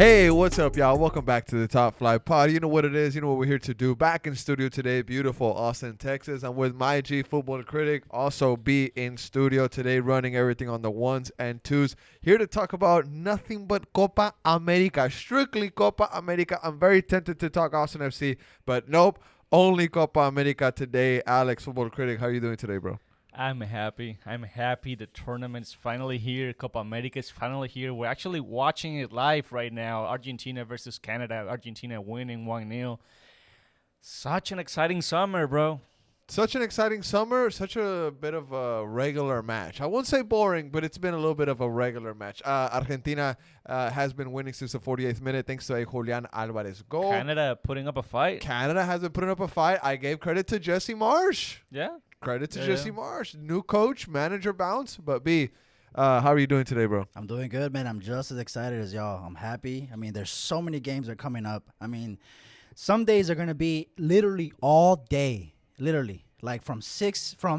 Hey, what's up, y'all? Welcome back to the Top Flight Pod. You know what it is. You know what we're here to do. Back in studio today, beautiful Austin, Texas. I'm with my G football critic, also B in studio today, running everything on the ones and twos. Here to talk about nothing but Copa América, strictly Copa América. I'm very tempted to talk Austin FC, but nope, only Copa América today. Alex, football critic, how are you doing today, bro? I'm happy. The tournament's finally here. Copa América is finally here. We're actually watching it live right now. Argentina versus Canada. Argentina winning 1-0. Such an exciting summer, bro. Such an exciting summer, such a bit of a regular match. I won't say boring, but it's been a little bit of a regular match. Argentina has been winning since the 48th minute thanks to a Julian Alvarez goal. Canada putting up a fight. Canada has been putting up a fight. I gave credit to Jesse Marsh. Yeah. Credit to Jesse Marsh. New coach, manager bounce. But B, how are you doing today, bro? I'm doing good, man. I'm just as excited as y'all. I'm happy. I mean, there's so many games that are coming up. I mean, some days are going to be literally all day. Literally. Like from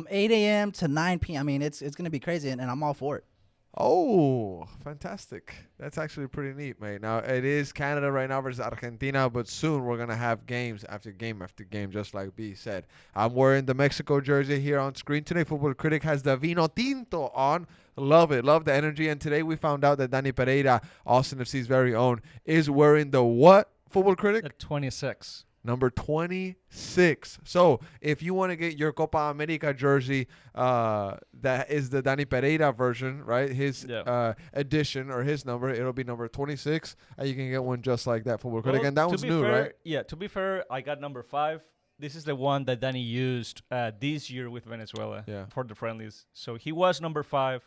8 a.m. to 9 p.m. I mean, it's going to be crazy, and I'm all for it. Oh, fantastic. That's actually pretty neat, mate. Now, it is Canada right now versus Argentina, but soon we're going to have games after game after game, just like B said. I'm wearing the Mexico jersey here on screen today. Football Critic has the Vino Tinto on. Love it. Love the energy. And today we found out that Danny Pereira, Austin FC's very own, is wearing the what, Football Critic? The 26. Number 26. So if you want to get your Copa América jersey, that is the Danny Pereira version, right? His edition or his number, it'll be number 26. And you can get one just like that, Football Critic. And that one's new, right? Yeah, to be fair, I got number 5. This is the one that Danny used this year with Venezuela for the friendlies. So he was number 5.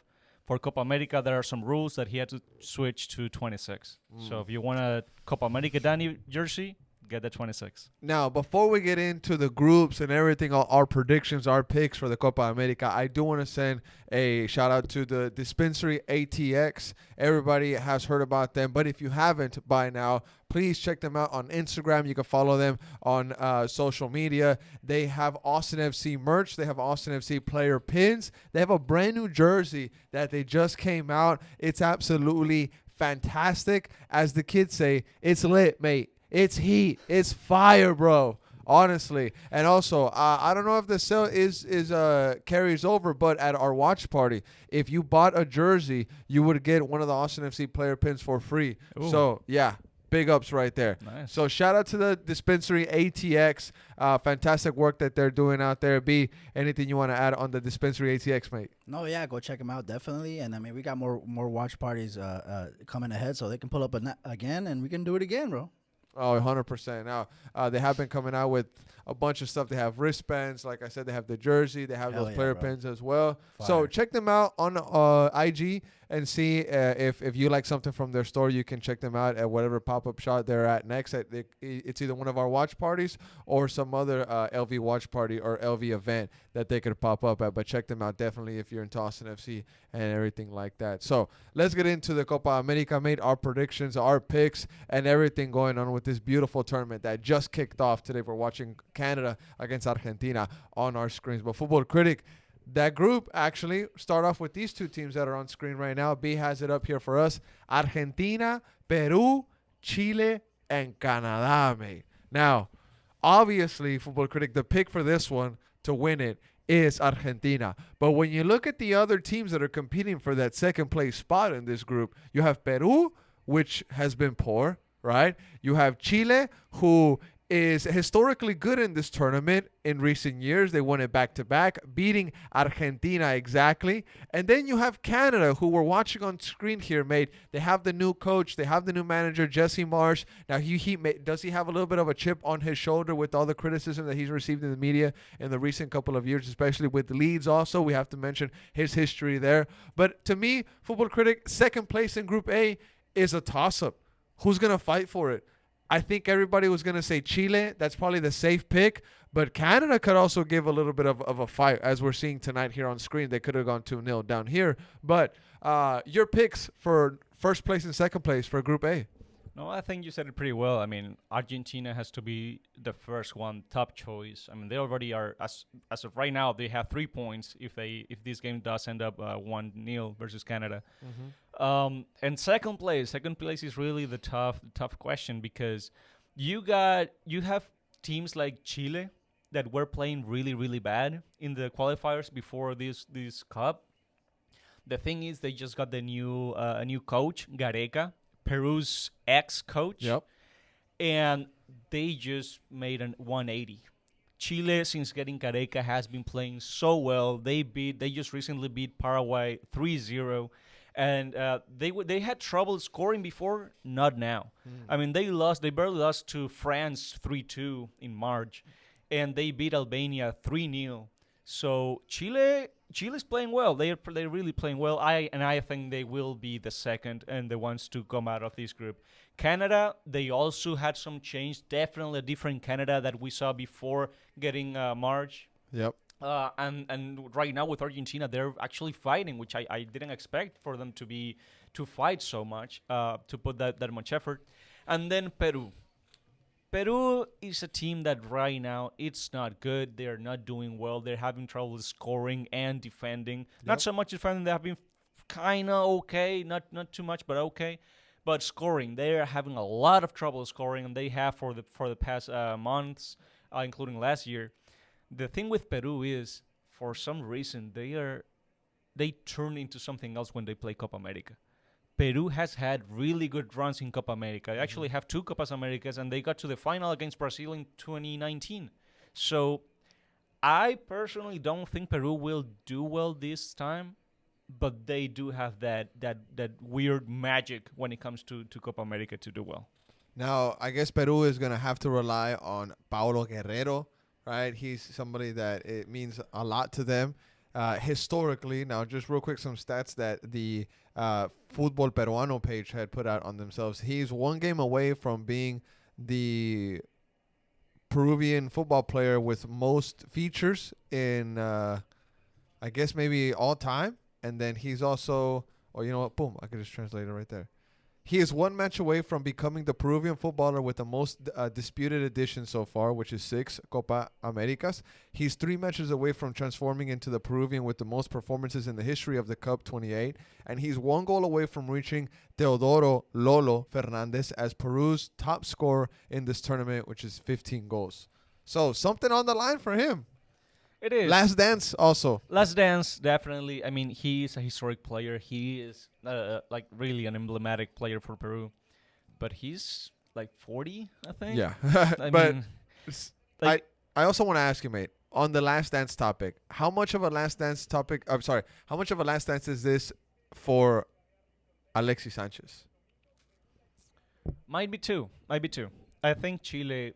For Copa América, there are some rules that he had to switch to 26. So if you want a Copa América Danny jersey, get the 26. Now, before we get into the groups and everything, our predictions, our picks for the Copa América, I do want to send a shout out to the dispensary ATX. Everybody has heard about them, but if you haven't by now, please check them out on Instagram. You can follow them on social media. They have Austin FC merch. They have Austin FC player pins. They have a brand new jersey that they just came out. It's absolutely fantastic. As the kids say, it's lit, mate. It's heat. It's fire, bro. Honestly. And also, I don't know if the sale is carries over, but at our watch party, if you bought a jersey, you would get one of the Austin FC player pins for free. Ooh. So, yeah. Big ups right there. Nice. So shout out to the dispensary ATX. Fantastic work that they're doing out there. B, anything you want to add on the dispensary ATX, mate? No, yeah, go check them out, definitely. And, I mean, we got more watch parties coming ahead, so they can pull up again, and we can do it again, bro. Oh, 100%. Now, they have been coming out with a bunch of stuff. They have wristbands. Like I said, they have the jersey. They have those player pins as well. Fire. So check them out on IG and see if you like something from their store. You can check them out at whatever pop-up shop they're at next. It's either one of our watch parties or some other LV watch party or LV event that they could pop up at. But check them out definitely if you're into Austin FC and everything like that. So let's get into the Copa América, mate. Our predictions, our picks, and everything going on with this beautiful tournament that just kicked off today. We're watching Canada against Argentina on our screens. But Football Critic, that group actually start off with these two teams that are on screen right now. B has it up here for us. Argentina, Peru, Chile, and Canada, mate. Now, obviously, Football Critic, the pick for this one to win it is Argentina. But when you look at the other teams that are competing for that second place spot in this group, you have Peru, which has been poor, right? You have Chile, who is historically good in this tournament in recent years. They won it back-to-back, beating Argentina exactly. And then you have Canada, who we're watching on screen here, mate. They have the new coach. They have the new manager, Jesse Marsh. Now, does he have a little bit of a chip on his shoulder with all the criticism that he's received in the media in the recent couple of years, especially with Leeds also? We have to mention his history there. But to me, Football Critic, second place in Group A is a toss-up. Who's going to fight for it? I think everybody was going to say Chile. That's probably the safe pick. But Canada could also give a little bit of a fight, as we're seeing tonight here on screen. They could have gone 2-0 down here. But your picks for first place and second place for Group A. No, I think you said it pretty well. I mean, Argentina has to be the first one, top choice. I mean, they already are as of right now. They have 3 points if this game does end up 1-0 versus Canada. Mm-hmm. And second place is really the tough question, because you have teams like Chile that were playing really, really bad in the qualifiers before this cup. The thing is, they just got the new a new coach, Gareca, Peru's ex-coach. Yep. And they just made an 180. Chile, since getting Gareca, has been playing so well. They just recently beat Paraguay 3-0. And they had trouble scoring before, not now. I mean, they barely lost to France 3-2 in March. And they beat Albania 3-0. So Chile's playing well. They're really playing well. I think they will be the second and the ones to come out of this group. Canada, they also had some change. Definitely a different Canada that we saw before getting March. Yep. And right now with Argentina, they're actually fighting, which I didn't expect for them to fight so much, to put that much effort. And then Peru. Peru is a team that right now, it's not good. They're not doing well. They're having trouble scoring and defending. Yep. Not so much defending. They have been kind of okay. Not too much, but okay. But scoring, they're having a lot of trouble scoring, and they have for the past months, including last year. The thing with Peru is, for some reason, they turn into something else when they play Copa America. Peru has had really good runs in Copa America. They actually have 2 Copas Americas, and they got to the final against Brazil in 2019. So I personally don't think Peru will do well this time, but they do have that weird magic when it comes to Copa America to do well. Now, I guess Peru is going to have to rely on Paulo Guerrero, right? He's somebody that it means a lot to them. Historically, now just real quick, some stats that the Fútbol Peruano page had put out on themselves. He's 1 game away from being the Peruvian football player with most features in, I guess, maybe all time. And then he's also, you know what, boom, I could just translate it right there. He is 1 match away from becoming the Peruvian footballer with the most disputed edition so far, which is 6 Copa Américas. He's 3 matches away from transforming into the Peruvian with the most performances in the history of the Cup, 28. And he's 1 goal away from reaching Teodoro Lolo Fernandez as Peru's top scorer in this tournament, which is 15 goals. So something on the line for him. It is. Last Dance also. Last Dance, definitely. I mean, he is a historic player. He is like really an emblematic player for Peru. But he's like 40, I think. Yeah. But I also want to ask you, mate, on the Last Dance topic, how much of a Last Dance is this for Alexis Sanchez? Might be two. I think Chile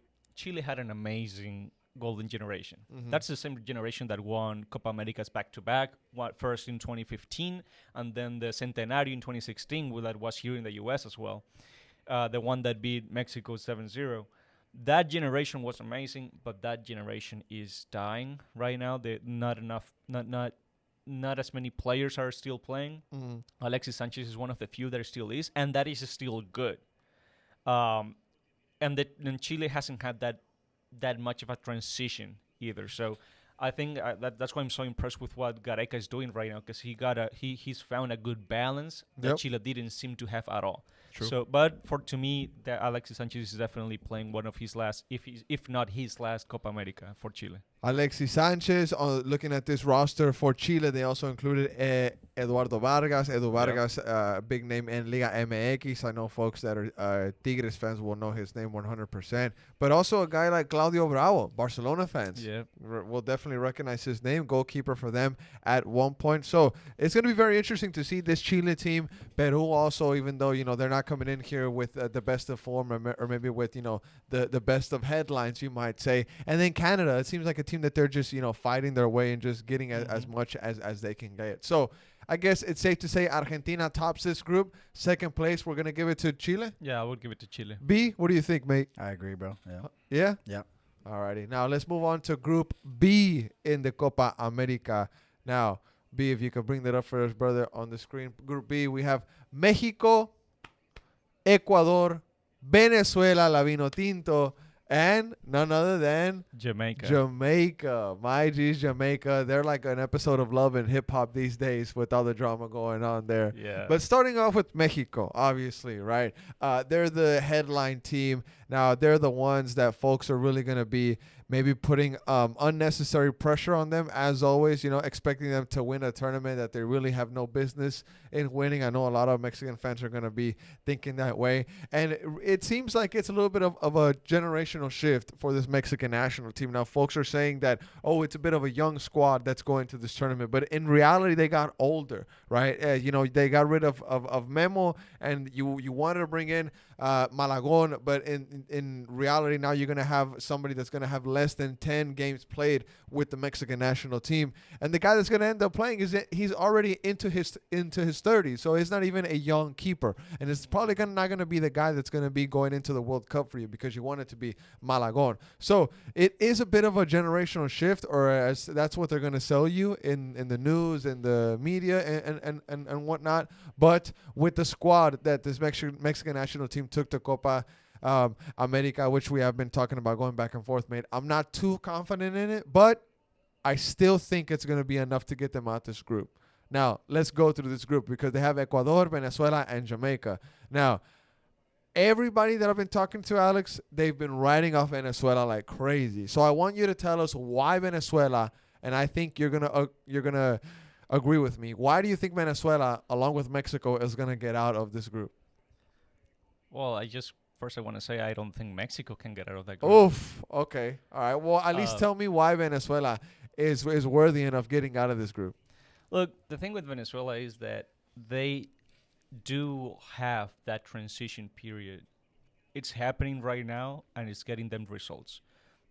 had an amazing golden generation. Mm-hmm. That's the same generation that won Copa Americas back-to-back, first in 2015, and then the Centenario in 2016, that was here in the U.S. as well. The one that beat Mexico 7-0. That generation was amazing, but that generation is dying right now. Not as many players are still playing. Mm-hmm. Alexis Sanchez is one of the few that still is, and that is still good. And Chile hasn't had that much of a transition either. So I think that's why I'm so impressed with what Gareca is doing right now, because he's found a good balance that Chile didn't seem to have at all. True. So, but to me, Alexis Sanchez is definitely playing one of his last, if not his last, Copa America for Chile. Alexis Sanchez, looking at this roster for Chile, they also included Eduardo Vargas. Vargas, big name in Liga MX. I know folks that are Tigres fans will know his name 100%. But also a guy like Claudio Bravo, Barcelona fans. Yeah. Will definitely recognize his name, goalkeeper for them at one point. So it's going to be very interesting to see this Chile team. Peru also, even though, they're not coming in here with the best of form or maybe with, the best of headlines, you might say. And then Canada, it seems like a team that they're just, fighting their way and just getting as much as they can get. So I guess it's safe to say Argentina tops this group. Second place, we're going to give it to Chile. Yeah, I would give it to Chile. B, what do you think, mate? I agree, bro. Yeah. Yeah? Yeah. Alrighty. Now let's move on to Group B in the Copa América. Now, B, if you could bring that up for us, brother, on the screen. Group B, we have Mexico, Ecuador, Venezuela, la vino tinto, and none other than Jamaica. Jamaica. My G's Jamaica. They're like an episode of Love and Hip Hop these days with all the drama going on there. Yeah. But starting off with Mexico, obviously, right? They're the headline team. Now, they're the ones that folks are really going to be maybe putting unnecessary pressure on them, as always, expecting them to win a tournament that they really have no business in winning. I know a lot of Mexican fans are going to be thinking that way. And it seems like it's a little bit of a generational shift for this Mexican national team. Now, folks are saying that, it's a bit of a young squad that's going to this tournament. But in reality, they got older, right? They got rid of Memo, and you wanted to bring in Malagon, but in reality now you're going to have somebody that's going to have less than 10 games played with the Mexican national team, and the guy that's going to end up playing he's already into his 30s, so he's not even a young keeper, and it's probably not going to be the guy that's going to be going into the World Cup for you, because you want it to be Malagon. So it is a bit of a generational shift, or as that's what they're going to sell you in the news and the media and whatnot. But with the squad that this Mexican national team took to Copa América, which we have been talking about going back and forth, mate, I'm not too confident in it, but I still think it's going to be enough to get them out this group. Now, let's go through this group, because they have Ecuador, Venezuela, and Jamaica. Now, everybody that I've been talking to, Alex, they've been writing off Venezuela like crazy. So I want you to tell us why Venezuela, and I think you're gonna agree with me. Why do you think Venezuela, along with Mexico, is going to get out of this group? Well, first I want to say I don't think Mexico can get out of that group. Oof. Okay. All right. Well, at least tell me why Venezuela is worthy enough getting out of this group. Look, the thing with Venezuela is that they do have that transition period. It's happening right now, and it's getting them results.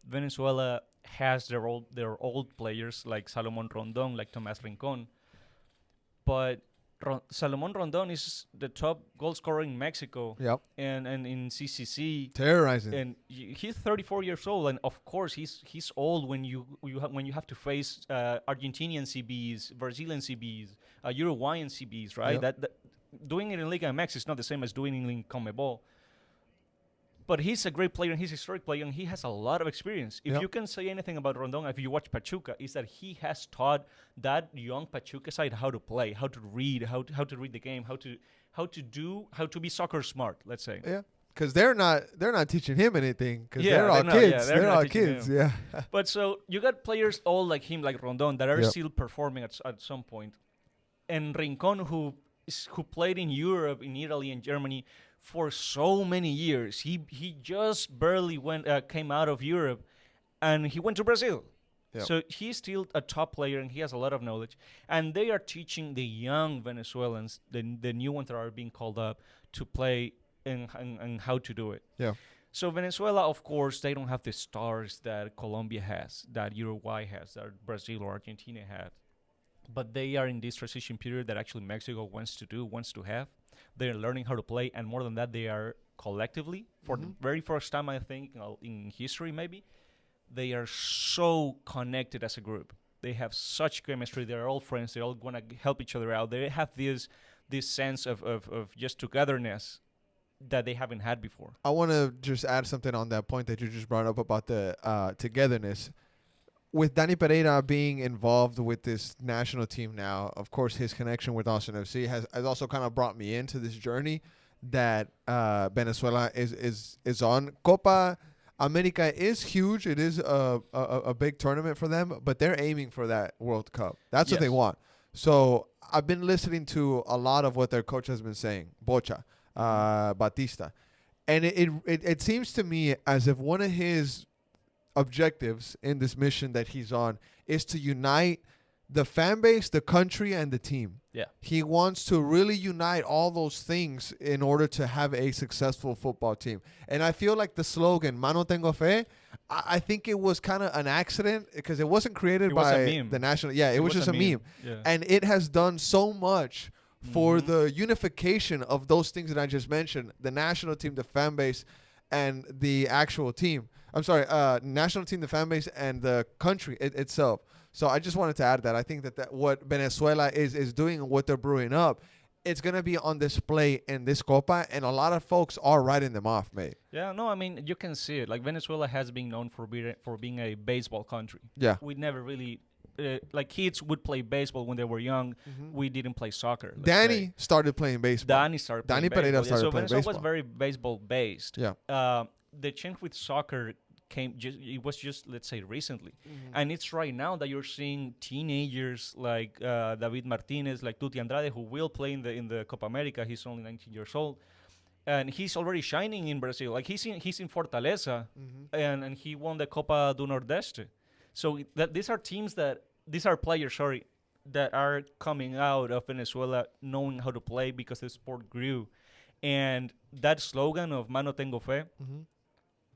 Venezuela has their old players like Salomon Rondon, like Tomás Rincón, but Salomon Rondon is the top goal scorer in Mexico. Yep. And in CCC, terrorizing. And he's 34 years old, and of course he's old when you have to face Argentinian CBs, Brazilian CBs, Uruguayan CBs, right? Yep. That doing it in Liga MX is not the same as doing it in CONMEBOL. But he's a great player, and he's a historic player, and he has a lot of experience. If you can say anything about Rondon, if you watch Pachuca, is that he has taught that young Pachuca side how to play, how to read, how to read the game, how to be soccer smart, let's say. Yeah, because they're not teaching him anything, because they're all kids. They're all kids. Yeah. But so you got players all like him, like Rondon, that are still performing at some point, and Rincon, who played in Europe, in Italy, and Germany for so many years. He just barely came out of Europe, and he went to Brazil. Yep. So he's still a top player, and he has a lot of knowledge. And they are teaching the young Venezuelans, the new ones that are being called up, to play and how to do it. Yeah. So Venezuela, of course, they don't have the stars that Colombia has, that Uruguay has, that Brazil or Argentina had. But they are in this transition period that actually Mexico wants to have. They're learning how to play, and more than that, they are collectively, for the very first time, I think, in history maybe, they are so connected as a group. They have such chemistry. They're all friends. They all want to help each other out. They have this sense of just togetherness that they haven't had before. I want to just add something on that point that you just brought up about the togetherness. With Danny Pereira being involved with this national team now, of course, his connection with Austin FC has also kind of brought me into this journey that Venezuela is on. Copa América is huge. It is a big tournament for them, but they're aiming for that World Cup. That's what they want. So I've been listening to a lot of what their coach has been saying, Bocha, Batista. And it seems to me as if one of his objectives in this mission that he's on is to unite the fan base, the country, and the team. Yeah. He wants to really unite all those things in order to have a successful football team. And I feel like the slogan, Mano Tengo Fe, I think it was kind of an accident because it wasn't created by the national. Yeah, it was just a meme. Yeah. And it has done so much for the unification of those things that I just mentioned, the national team, the fan base, and the actual team. I'm sorry, national team, the fan base, and the country itself. So I just wanted to add that. I think that what Venezuela is doing and what they're brewing up it's going to be on display in this Copa, and a lot of folks are writing them off, mate. Yeah, no, I mean, you can see it. Like, Venezuela has been known for being a baseball country. Yeah. We never really, like, kids would play baseball when they were young. We didn't play soccer. Danny started playing baseball. Danny Pereira started playing baseball. Venezuela was very baseball-based. Yeah. The change with soccer it was just, let's say, recently. And it's right now that you're seeing teenagers like David Martinez, like Tuti Andrade, who will play in the Copa America. He's only 19 years old. And he's already shining in Brazil. Like, he's in Fortaleza, and he won the Copa do Nordeste. So these are players, that are coming out of Venezuela knowing how to play because the sport grew. And that slogan of Mano Tengo Fe,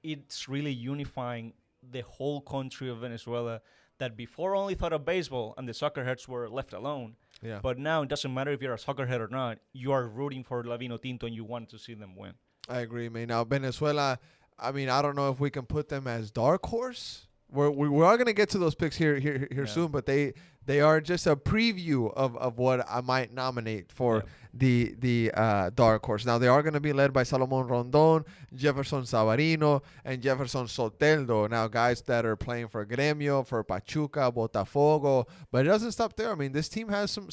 it's really unifying the whole country of Venezuela that before only thought of baseball and the soccer heads were left alone. Yeah. But now it doesn't matter if you're a soccer head or not. You are rooting for La Vino Tinto and you want to see them win. I agree, man. Now, Venezuela, I mean, I don't know if we can put them as dark horse. We are going to get to those picks here soon, but they are just a preview of what I might nominate for the dark horse. Now, they are going to be led by Salomon Rondon, Jefferson Savarino, and Jefferson Soteldo. Now, guys that are playing for Gremio, for Pachuca, Botafogo. But it doesn't stop there. I mean, this team has some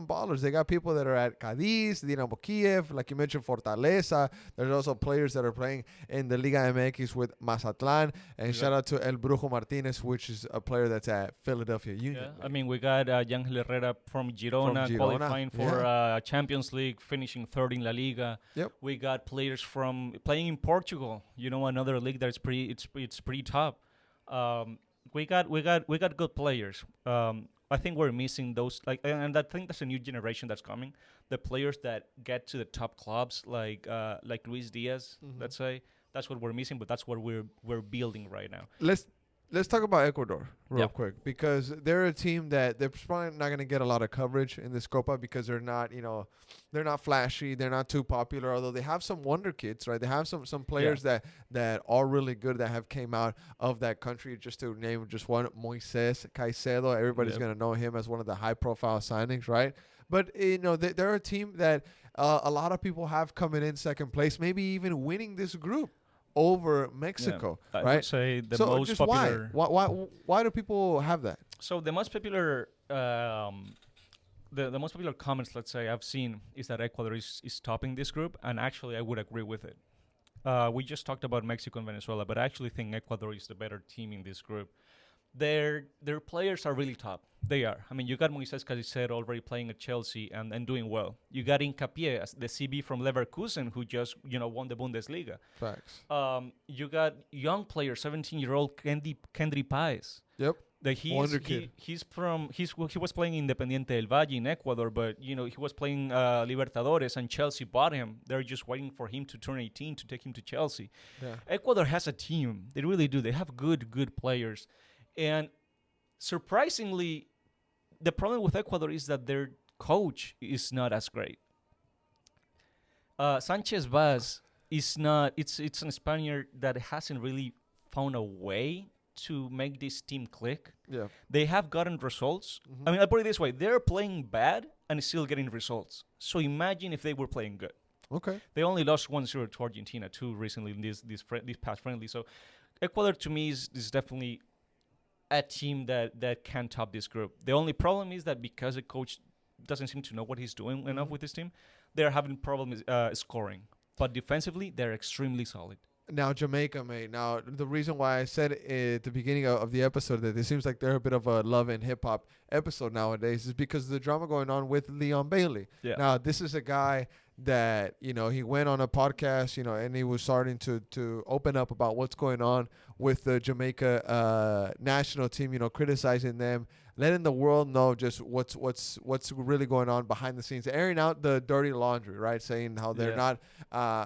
ballers. They got people that are at Cadiz, Dinamo Kiev, like you mentioned, Fortaleza. There's also players that are playing in the Liga MX with Mazatlan. And shout out to El Brujo Martinez, which is a player that's at Philadelphia Union. Yeah, I mean, we got Yangel Herrera from Girona qualifying for Champions League, finishing third in La Liga. Yep. We got players from playing in Portugal. You know, another league that's pretty top. We got good players. I think we're missing those, like, and I think that's a new generation that's coming. The players that get to the top clubs, like Luis Diaz. Let's say that's what we're missing, but that's what we're building right now. Let's talk about Ecuador real quick, because they're a team that they're probably not going to get a lot of coverage in this Copa because they're not flashy, they're not too popular, although they have some wonder kids, right? They have some players that are really good that have came out of that country. Just to name just one, Moises Caicedo, everybody's going to know him as one of the high-profile signings, right? But, they're a team that a lot of people have coming in second place, maybe even winning this group over Mexico, right? I would say the most popular. Why do people have that? So the most popular, the most popular comments, let's say, I've seen is that Ecuador is topping this group, and actually I would agree with it. We just talked about Mexico and Venezuela, but I actually think Ecuador is the better team in this group. Their players are really top. They are. I mean, you got Moises Caicedo already playing at Chelsea and doing well. You got Hincapié, the CB from Leverkusen, who just won the Bundesliga. Facts. You got young player, 17-year-old Kendry Páez. Yep. Wonder kid. He was playing Independiente del Valle in Ecuador, but he was playing Libertadores, and Chelsea bought him. They're just waiting for him to turn 18 to take him to Chelsea. Yeah. Ecuador has a team. They really do. They have good players. And surprisingly, the problem with Ecuador is that their coach is not as great. Sanchez Vaz is not. It's an Spaniard that hasn't really found a way to make this team click. Yeah, they have gotten results. I mean, I'll put it this way: they're playing bad and still getting results. So imagine if they were playing good. Okay. They only lost 1-0 to Argentina too recently in this past friendly. So Ecuador to me is definitely a team that can top this group. The only problem is that because the coach doesn't seem to know what he's doing enough with this team, they're having problems scoring. But defensively, they're extremely solid. Now, Jamaica, mate. Now, the reason why I said at the beginning of the episode that it seems like they're a bit of a love and hip-hop episode nowadays is because of the drama going on with Leon Bailey. Yeah. Now, this is a guy that, he went on a podcast, and he was starting to open up about what's going on with the Jamaica national team, criticizing them, letting the world know just what's really going on behind the scenes, airing out the dirty laundry, right? Saying how they're not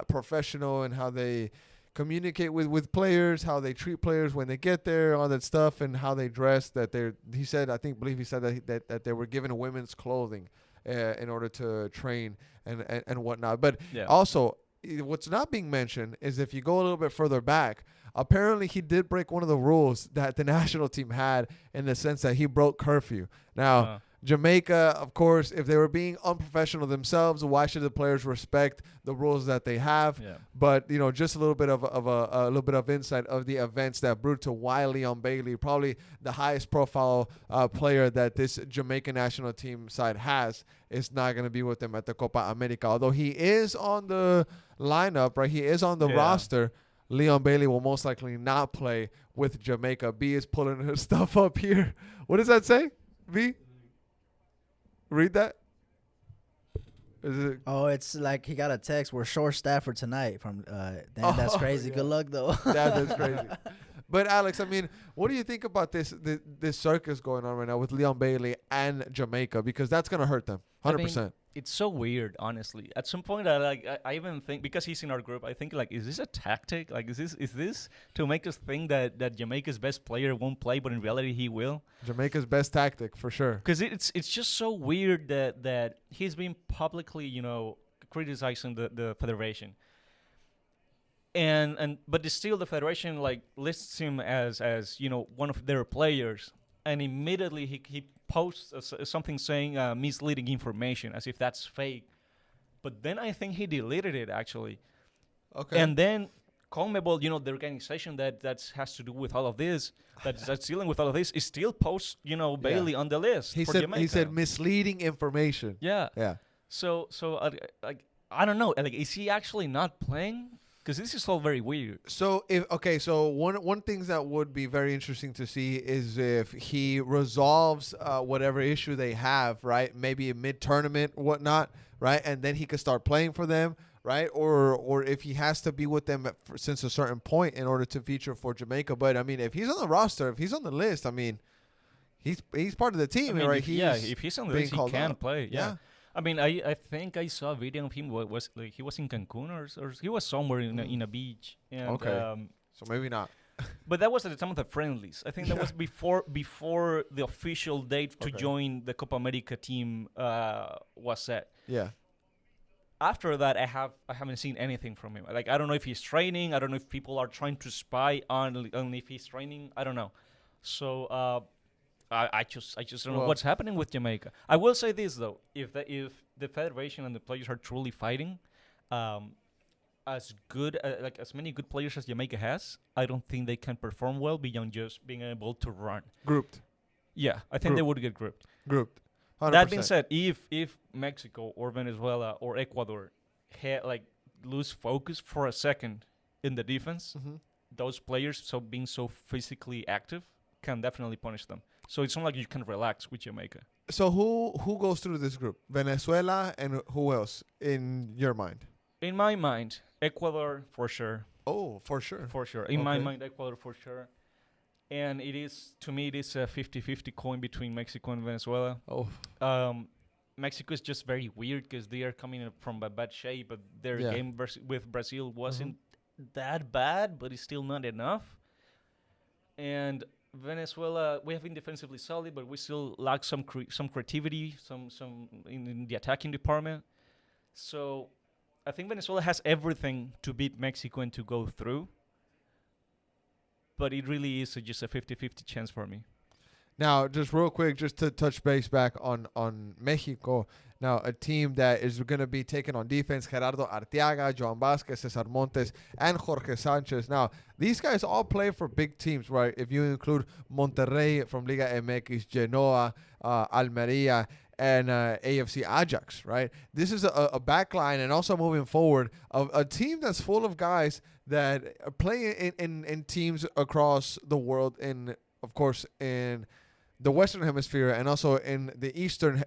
professional and how they communicate with players, how they treat players when they get there, all that stuff, and how they dress. That he said that they were given women's clothing in order to train and whatnot. But also, what's not being mentioned is if you go a little bit further back, apparently he did break one of the rules that the national team had in the sense that he broke curfew. Now, Jamaica, of course, if they were being unprofessional themselves, why should the players respect the rules that they have? Yeah. But just a little bit of a little bit of insight of the events that brewed to why Leon Bailey, probably the highest profile player that this Jamaican national team side has, is not going to be with them at the Copa América. Although he is on the lineup, right? He is on the roster. Leon Bailey will most likely not play with Jamaica. B is pulling his stuff up here. What does that say? B? Read that. It's like he got a text. We're short-staffed for tonight from damn, that's crazy. Good luck, though. That's crazy. But, Alex, I mean, what do you think about this circus going on right now with Leon Bailey and Jamaica? Because that's going to hurt them, 100%. I mean, it's so weird, honestly. At some point, I even think, because he's in our group, I think, like, is this a tactic? Like, is this to make us think that Jamaica's best player won't play, but in reality he will? Jamaica's best tactic, for sure. Because it's just so weird that he's been publicly, criticizing the federation. But still the federation, like, lists him as one of their players, and immediately he posts something saying misleading information, as if that's fake. But then I think he deleted it, actually. Okay. And then CONMEBOL, the organization that has to do with all of this, that's dealing with all of this, is still posts Bailey on the list. He said misleading information. Yeah. So I don't know. Like, is he actually not playing? Because this is all very weird. So one thing that would be very interesting to see is if he resolves whatever issue they have, right? Maybe a mid-tournament, whatnot, right? And then he could start playing for them, right? Or if he has to be with them since a certain point in order to feature for Jamaica. But I mean, if he's on the roster, if he's on the list, I mean, he's part of the team, right? If he's on the list, he can play. Yeah. I mean, I think I saw a video of him. Was like he was in Cancun or he was somewhere in a beach. And, okay. So maybe not. But that was at the time of the friendlies. I think that was before the official date to join the Copa América team was set. Yeah. After that, I haven't seen anything from him. Like, I don't know if he's training. I don't know if people are trying to spy on if he's training. I don't know. So. I just don't know what's happening with Jamaica. I will say this, though: if the federation and the players are truly fighting, as many good players as Jamaica has, I don't think they can perform well beyond just being able to run. Grouped. Yeah, I think they would get grouped. 100%. That being said, if Mexico or Venezuela or Ecuador lose focus for a second in the defense, those players being so physically active can definitely punish them. So it's not like you can relax with Jamaica. So who goes through this group? Venezuela and who else in your mind? In my mind, Ecuador for sure. Oh, for sure. For sure. In my mind, Ecuador for sure. And it is a 50-50 coin between Mexico and Venezuela. Oh. Mexico is just very weird because they are coming from a bad shape, but their game with Brazil wasn't that bad, but it's still not enough. And Venezuela, we have been defensively solid, but we still lack some creativity, some in the attacking department. So I think Venezuela has everything to beat Mexico and to go through. But it really is just a 50-50 chance for me. Now, just real quick, just to touch base back on Mexico. Now, a team that is going to be taking on defense, Gerardo Arteaga, Joan Vázquez, Cesar Montes, and Jorge Sanchez. Now, these guys all play for big teams, right? If you include Monterrey from Liga MX, Genoa, Almeria, and AFC Ajax, right? This is a back line, and also moving forward, of a team that's full of guys that play in teams across the world, of course, in the Western Hemisphere and also in the Eastern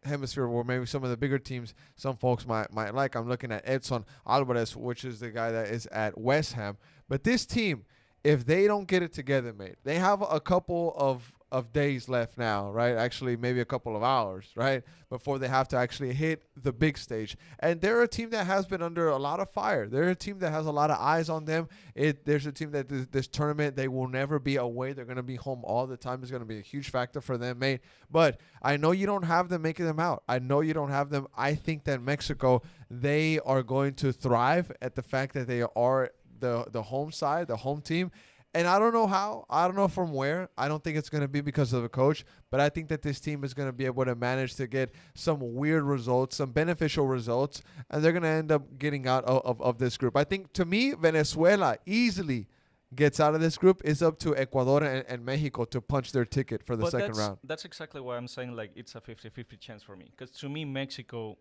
Hemisphere, where maybe some of the bigger teams some folks might like. I'm looking at Edson Alvarez, which is the guy that is at West Ham. But this team, if they don't get it together, mate, they have a couple of days left now, right? Actually, maybe a couple of hours, right? Before they have to actually hit the big stage. And they're a team that has been under a lot of fire. They're a team that has a lot of eyes on them. There's a team that this tournament, they will never be away. They're going to be home all the time. It's going to be a huge factor for them, mate. But I know you don't have them making them out. I know you don't have them. I think that Mexico, they are going to thrive at the fact that they are the home side, the home team. And I don't know how. I don't know from where. I don't think it's going to be because of the coach. But I think that this team is going to be able to manage to get some weird results, some beneficial results. And they're going to end up getting out of this group. I think, to me, Venezuela easily gets out of this group. It's up to Ecuador and Mexico to punch their ticket for the second round. That's exactly why I'm saying, like, it's a 50-50 chance for me. Because to me, Mexico,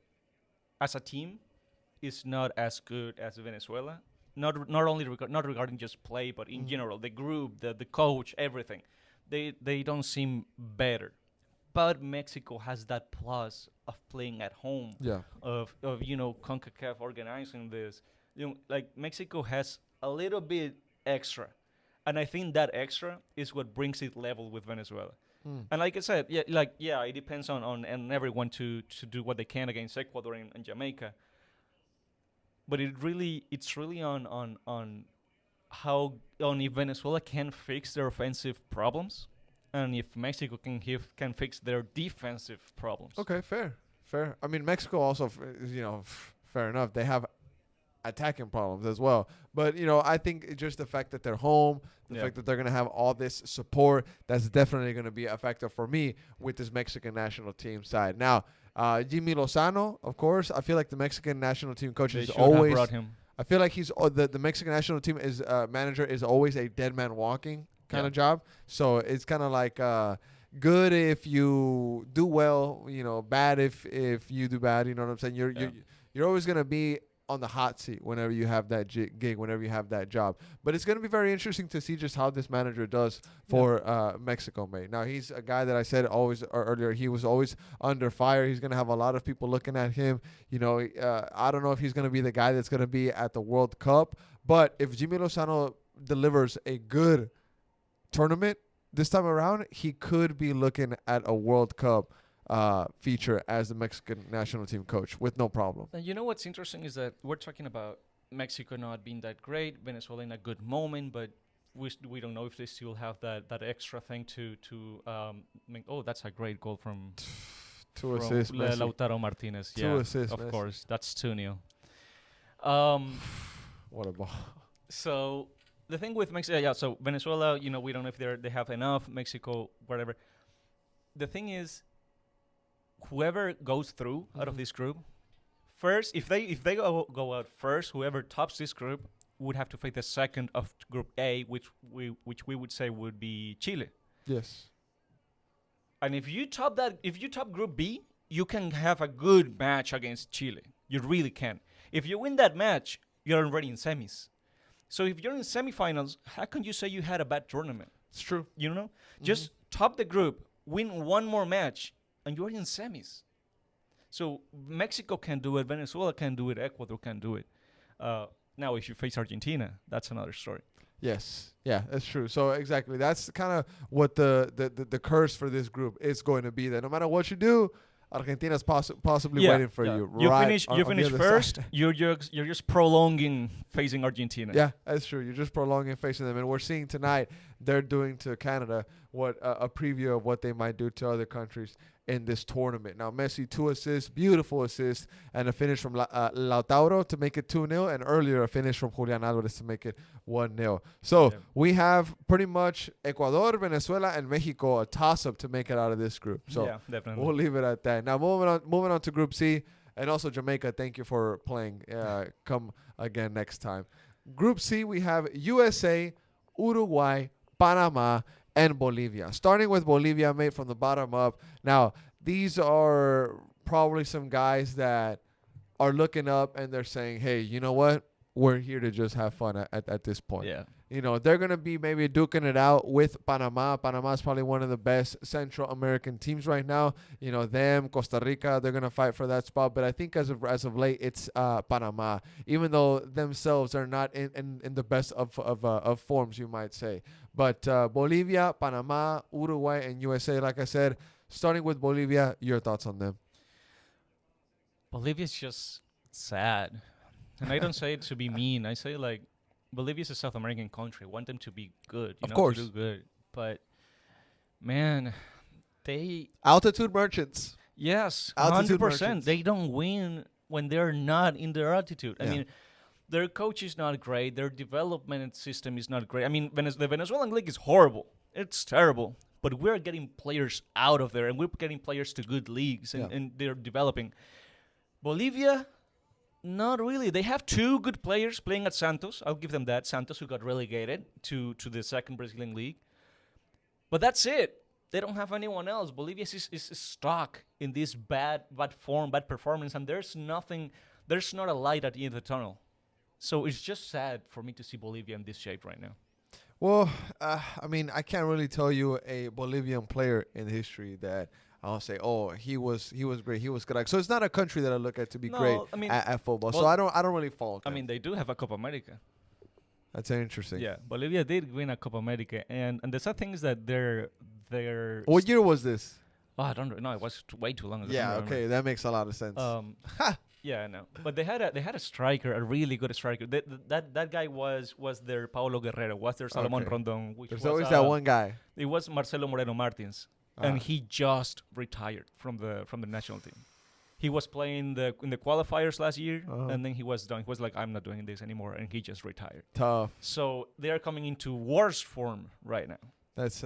as a team, is not as good as Venezuela. Not only not regarding just play, but in general, the group, the coach, everything. They don't seem better. But Mexico has that plus of playing at home. Yeah. Of CONCACAF organizing this. Like, Mexico has a little bit extra. And I think that extra is what brings it level with Venezuela. And like I said, it depends on everyone to do what they can against Ecuador and Jamaica. But it's really on how if Venezuela can fix their offensive problems, and if Mexico can fix their defensive problems. Okay, fair. I mean, Mexico also, fair enough. They have attacking problems as well. But, I think just the fact that they're home, the fact that they're going to have all this support, that's definitely going to be a factor for me with this Mexican national team side. Now, Jimmy Lozano, of course. I feel like the Mexican national team coach is always. Have brought him. I feel like he's the Mexican national team manager is always a dead man walking kind of job. So it's kind of like good if you do well, bad if you do bad. You know what I'm saying? You're always gonna be on the hot seat whenever you have that gig, whenever you have that job. But it's going to be very interesting to see just how this manager does for Mexico, mate. Now, he's a guy that I said earlier, he was always under fire. He's going to have a lot of people looking at him. I don't know if he's going to be the guy that's going to be at the World Cup. But if Jimmy Lozano delivers a good tournament this time around, he could be looking at a World Cup feature as the Mexican national team coach with no problem. And what's interesting is that we're talking about Mexico not being that great, Venezuela in a good moment, but we don't know if they still have that extra thing to make. Oh, that's a great goal from assists, Lautaro Martinez. Two assists, of Messi. Course, that's 2-0. What a ball! So the thing with Mexico, so Venezuela, we don't know if they have enough. Mexico, whatever. The thing is, whoever goes through out of this group, first, if they go out first, whoever tops this group would have to face the second of Group A, which we would say would be Chile. Yes. And if you top Group B, you can have a good match against Chile. You really can. If you win that match, you're already in semis. So if you're in semifinals, how can you say you had a bad tournament? It's true. Just top the group, win one more match, and you're in semis. So Mexico can do it, Venezuela can do it, Ecuador can do it. Now, if you face Argentina, that's another story. Yes. Yeah, that's true. So exactly, that's kind of what the curse for this group is going to be. That no matter what you do, Argentina's possibly waiting for you. You finish first. You're just prolonging facing Argentina. Yeah, that's true. You're just prolonging facing them, and we're seeing tonight they're doing to Canada what a preview of what they might do to other countries in this tournament. Now, Messi, 2 assists, beautiful assists, and a finish from Lautaro to make it 2-0, and earlier a finish from Julian Alvarez to make it 1-0. So we have pretty much Ecuador, Venezuela, and Mexico, a toss-up to make it out of this group. So definitely. We'll leave it at that. Now, moving on to Group C, and also Jamaica, thank you for playing. Come again next time. Group C, we have USA, Uruguay, Panama, and Bolivia. Starting with Bolivia, mate, from the bottom up. Now, these are probably some guys that are looking up and they're saying, hey, you know what? We're here to just have fun at this point. Yeah. They're going to be maybe duking it out with Panama. Panama is probably one of the best Central American teams right now. Them, Costa Rica, they're going to fight for that spot. But I think as of late, it's Panama, even though themselves are not in the best of forms, you might say. But Bolivia, Panama, Uruguay, and USA, like I said, starting with Bolivia, your thoughts on them? Bolivia's just sad. And I don't say it to be mean. I say, like, Bolivia's a South American country. I want them to be good. Of course. To do good. But, man, they... Altitude merchants. Yes, altitude 100%. merchants. They don't win when they're not in their altitude. I mean, their coach is not great. Their development system is not great. I mean, the Venezuelan league is horrible. It's terrible. But we're getting players out of there, and we're getting players to good leagues, and they're developing. Bolivia, not really. They have 2 good players playing at Santos. I'll give them that. Santos, who got relegated to the second Brazilian league. But that's it. They don't have anyone else. Bolivia is stuck in this bad form, bad performance, and there's not a light at the end of the tunnel. So it's just sad for me to see Bolivia in this shape right now. Well, I mean, I can't really tell you a Bolivian player in history that I'll say, oh, he was great, he was good. So it's not a country that I look at to be great at football. Well, so I don't really fault them. I mean, they do have a Copa America. That's interesting. Yeah, Bolivia did win a Copa America, and the sad thing is that they're. What year was this? Oh, I don't know. It was way too long ago. Yeah, okay, that makes a lot of sense. Yeah, I know. But they had a striker, a really good striker. That guy was their Paulo Guerrero, was their Salomon Rondon. There's always that one guy. It was Marcelo Moreno Martins, and he just retired from the national team. He was playing in the qualifiers last year, and then he was done. He was like, I'm not doing this anymore, and he just retired. Tough. So they are coming into worse form right now. That's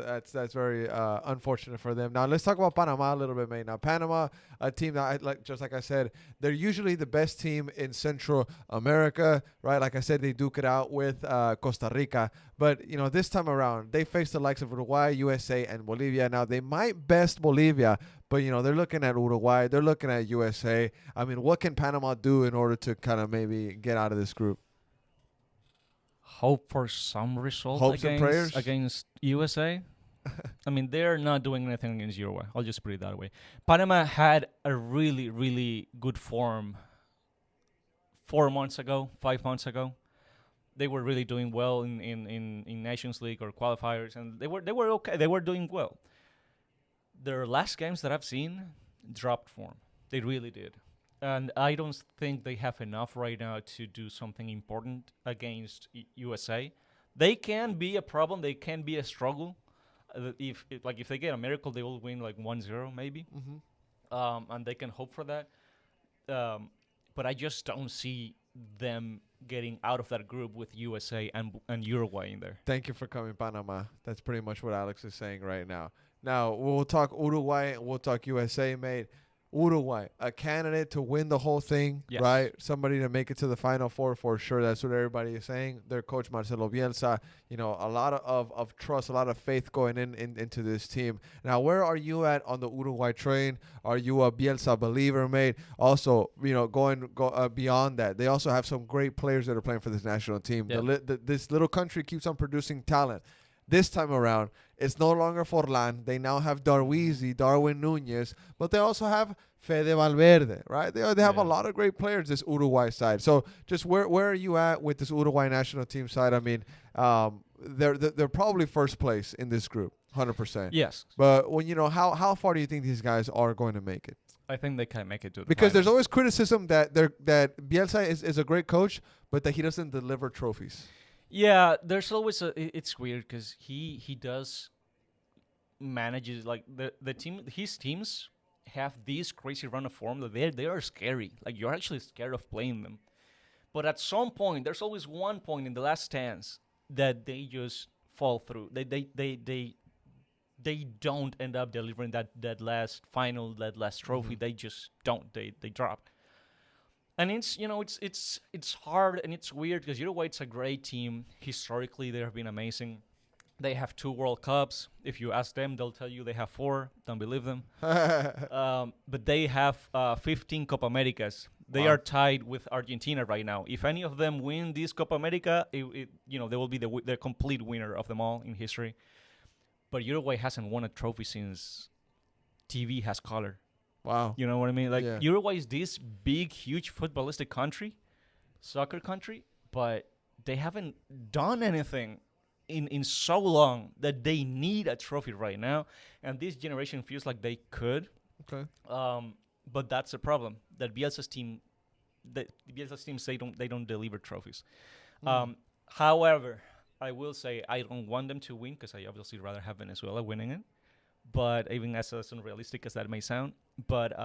very unfortunate for them. Now let's talk about Panama a little bit, mate. Now Panama, a team that like I said, they're usually the best team in Central America, right? Like I said, they duke it out with Costa Rica, but this time around they face the likes of Uruguay, USA, and Bolivia. Now they might best Bolivia, but they're looking at Uruguay, they're looking at USA. I mean, what can Panama do in order to kind of maybe get out of this group? Hope for some result against USA. I mean, they're not doing anything against Uruguay. I'll just put it that way. Panama had a really, really good form 5 months ago. They were really doing well in Nations League or qualifiers, and they were okay. They were doing well. Their last games that I've seen dropped form. They really did. And I don't think they have enough right now to do something important against USA. They can be a problem. They can be a struggle. If they get a miracle, they will win like 1-0 maybe. Mm-hmm. And they can hope for that. But I just don't see them getting out of that group with USA and Uruguay in there. Thank you for coming, Panama. That's pretty much what Alex is saying right now. Now, we'll talk Uruguay and we'll talk USA, mate. Uruguay, a candidate to win the whole thing, yes. Right? Somebody to make it to the Final Four for sure. That's what everybody is saying. Their coach, Marcelo Bielsa, a lot of trust, a lot of faith going into this team. Now, where are you at on the Uruguay train? Are you a Bielsa believer, mate? Also, going beyond that, they also have some great players that are playing for this national team. Yep. This little country keeps on producing talent. This time around, it's no longer Forlan. They now have Darwin Nunez, but they also have Fede Valverde, right? They have a lot of great players, this Uruguay side. So just where are you at with this Uruguay national team side? I mean, they're probably first place in this group, 100%. Yes. But when how far do you think these guys are going to make it? I think they can make it to the because final. There's always criticism that Bielsa is a great coach, but that he doesn't deliver trophies. Yeah, there's always it's weird because he does manages like the team. His teams have this crazy run of form that they are scary. Like you're actually scared of playing them. But at some point, there's always one point in the last stands that they just fall through. They don't end up delivering that last trophy. Mm-hmm. They just don't. They drop. And it's hard and it's weird because Uruguay, it's a great team. Historically, they have been amazing. They have 2 World Cups. If you ask them, they'll tell you they have 4. Don't believe them. But they have 15 Copa Americas. They are tied with Argentina right now. If any of them win this Copa America, they will be the complete winner of them all in history. But Uruguay hasn't won a trophy since TV has color. Wow. You know what I mean? Like, Uruguay is this big, huge footballistic country, soccer country, but they haven't done anything in so long that they need a trophy right now. And this generation feels like they could. Okay. But that's a problem. That Bielsa's teams, they don't deliver trophies. However, I will say I don't want them to win because I obviously rather have Venezuela winning it. But even as unrealistic as that may sound, but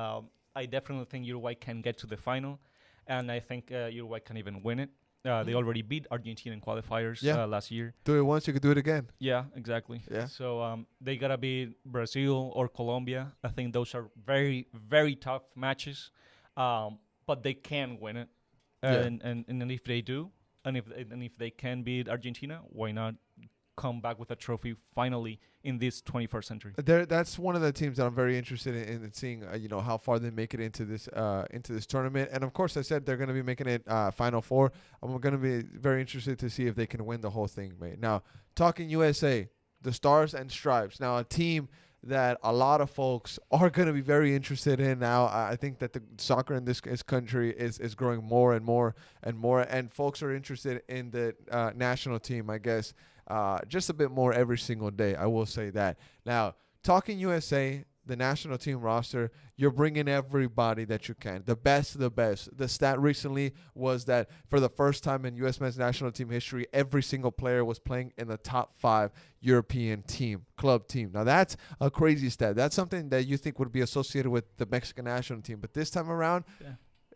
I definitely think Uruguay can get to the final, and I think Uruguay can even win it. They already beat Argentina in qualifiers last year. Do it once, you could do it again. Yeah, exactly. Yeah. So they gotta beat Brazil or Colombia. I think those are very, very tough matches, but they can win it. And if they do, and if they can beat Argentina, why not come back with a trophy finally in this 21st century? That's one of the teams that I'm very interested in seeing. How far they make it into this tournament. And of course, I said they're going to be making it Final Four. I'm going to be very interested to see if they can win the whole thing, mate. Now, talking USA, the Stars and Stripes. Now, a team that a lot of folks are going to be very interested in now. I think that the soccer in this country is growing more and more and more, and folks are interested in the national team, I guess, just a bit more every single day. I will say that. Now, talking USA, the national team roster, you're bringing everybody that you can. The best of the best. The stat recently was that for the first time in U.S. men's national team history, every single player was playing in the top 5 European club team. Now, that's a crazy stat. That's something that you think would be associated with the Mexican national team. But this time around,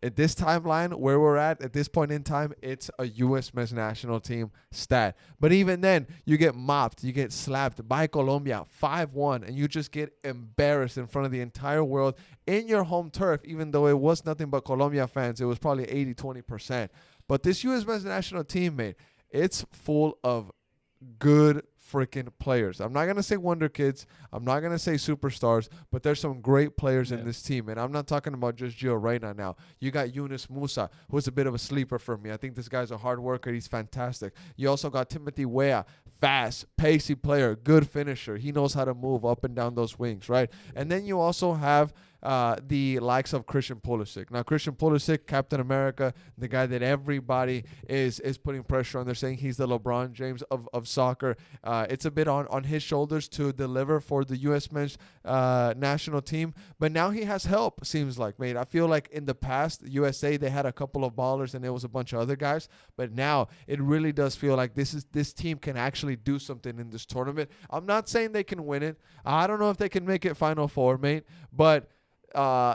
at this timeline, where we're at this point in time, it's a U.S. men's national team stat. But even then, you get mopped, you get slapped by Colombia 5-1, and you just get embarrassed in front of the entire world in your home turf, even though it was nothing but Colombia fans. It was probably 80-20%. But this U.S. men's national team, mate, it's full of good freaking players. I'm not going to say wonder kids. I'm not going to say superstars, but there's some great players in this team. And I'm not talking about just Gio Reyna now. You got Yunus Musa, who's a bit of a sleeper for me. I think this guy's a hard worker. He's fantastic. You also got Timothy Weah, fast, pacey player, good finisher. He knows how to move up and down those wings, right? And then you also have the likes of Christian Pulisic. Now, Christian Pulisic, Captain America, the guy that everybody is putting pressure on. They're saying he's the LeBron James of soccer. It's a bit on his shoulders to deliver for the U.S. men's national team. But now he has help, seems like, mate. I feel like in the past, USA, they had a couple of ballers and there was a bunch of other guys. But now it really does feel like this team can actually do something in this tournament. I'm not saying they can win it. I don't know if they can make it Final Four, mate. But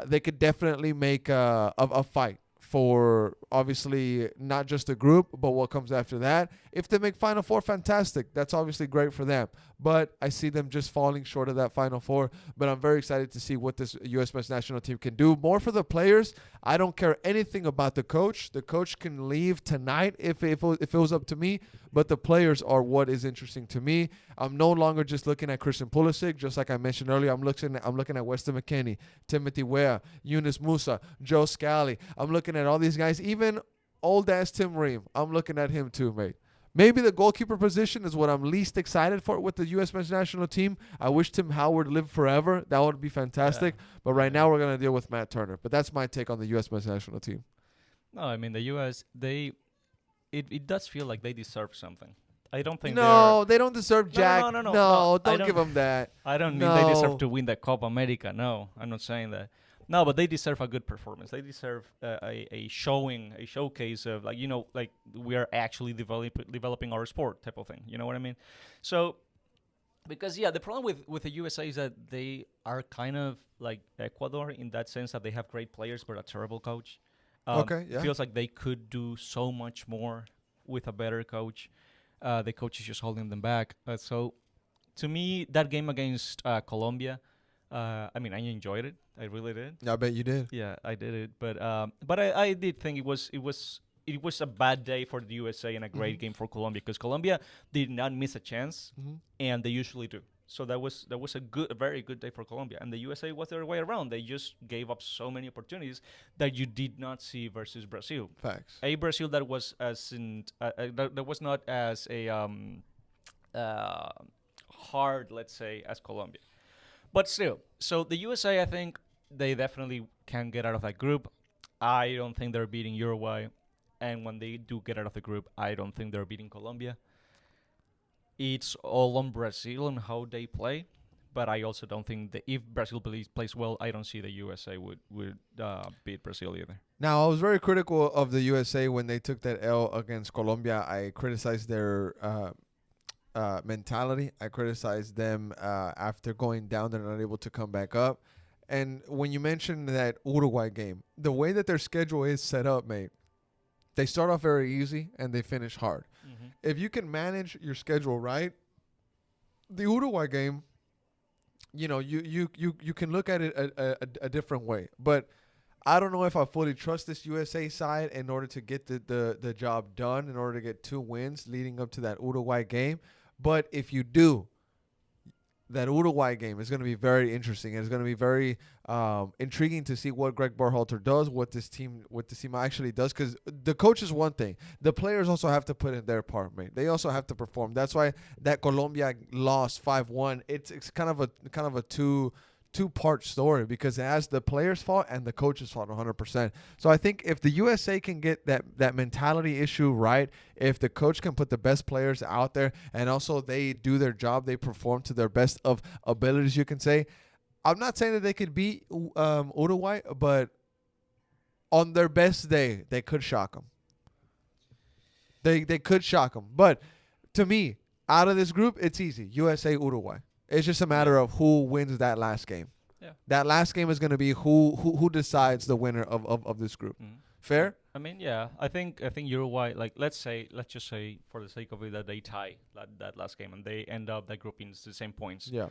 they could definitely make a fight for, obviously, not just the group, but what comes after that. If they make Final Four, fantastic. That's obviously great for them. But I see them just falling short of that Final Four. But I'm very excited to see what this U.S. men's national team can do. More for the players. I don't care anything about the coach. The coach can leave tonight if it was up to me. But the players are what is interesting to me. I'm no longer just looking at Christian Pulisic. Just like I mentioned earlier, I'm looking at Weston McKennie, Timothy Weah, Yunus Musa, Joe Scally. I'm looking at all these guys. Even old-ass Tim Ream. I'm looking at him too, mate. Maybe the goalkeeper position is what I'm least excited for with the U.S. men's national team. I wish Tim Howard lived forever. That would be fantastic. Yeah. But right now we're going to deal with Matt Turner. But that's my take on the U.S. men's national team. No, I mean, the U.S., it does feel like they deserve something. I don't think they don't deserve Jack. No, don't give them that. I don't mean they deserve to win the COPA América. No, I'm not saying that. No, but they deserve a good performance. They deserve a showcase of, like we are actually developing our sport type of thing. You know what I mean? So, because, the problem with the USA is that they are kind of like Ecuador in that sense that they have great players but a terrible coach. It feels like they could do so much more with a better coach. The coach is just holding them back. So, to me, that game against Colombia, I enjoyed it. I really did. I bet you did. Yeah, I did it. But I did think it was a bad day for the USA and a great game for Colombia, because Colombia did not miss a chance, and they usually do. So that was a very good day for Colombia, and the USA was the other way around. They just gave up so many opportunities that you did not see versus Brazil. Facts. A Brazil that was that was not as hard, let's say, as Colombia. But still, so the USA, I think they definitely can get out of that group. I don't think they're beating Uruguay. And when they do get out of the group, I don't think they're beating Colombia. It's all on Brazil and how they play. But I also don't think that if Brazil plays well, I don't see the USA would beat Brazil either. Now, I was very critical of the USA when they took that L against Colombia. I criticized their mentality. I criticized them after going down. They're not able to come back up. And when you mentioned that Uruguay game, the way that their schedule is set up, mate, they start off very easy and they finish hard. Mm-hmm. If you can manage your schedule right, the Uruguay game, you can look at it a different way. But I don't know if I fully trust this USA side in order to get the job done, in order to get 2 wins leading up to that Uruguay game. But if you do, that Uruguay game is going to be very interesting. It's going to be very intriguing to see what Greg Berhalter does, what this team actually does. Because the coach is one thing, the players also have to put in their part, mate. They also have to perform. That's why that Colombia lost 5-1. It's kind of a two-part story, because it has the players' fault and the coach's fault 100%. So I think if the USA can get that mentality issue right, if the coach can put the best players out there and also they do their job, they perform to their best of abilities, you can say. I'm not saying that they could beat Uruguay, but on their best day, they could shock them. They could shock them. But to me, out of this group, it's easy. USA, Uruguay. It's just a matter of who wins that last game. Yeah. That last game is going to be who decides the winner of this group. Mm-hmm. Fair? I mean, yeah. I think Uruguay, like, let's just say for the sake of it that they tie that last game and they end up that grouping the same points. Yeah.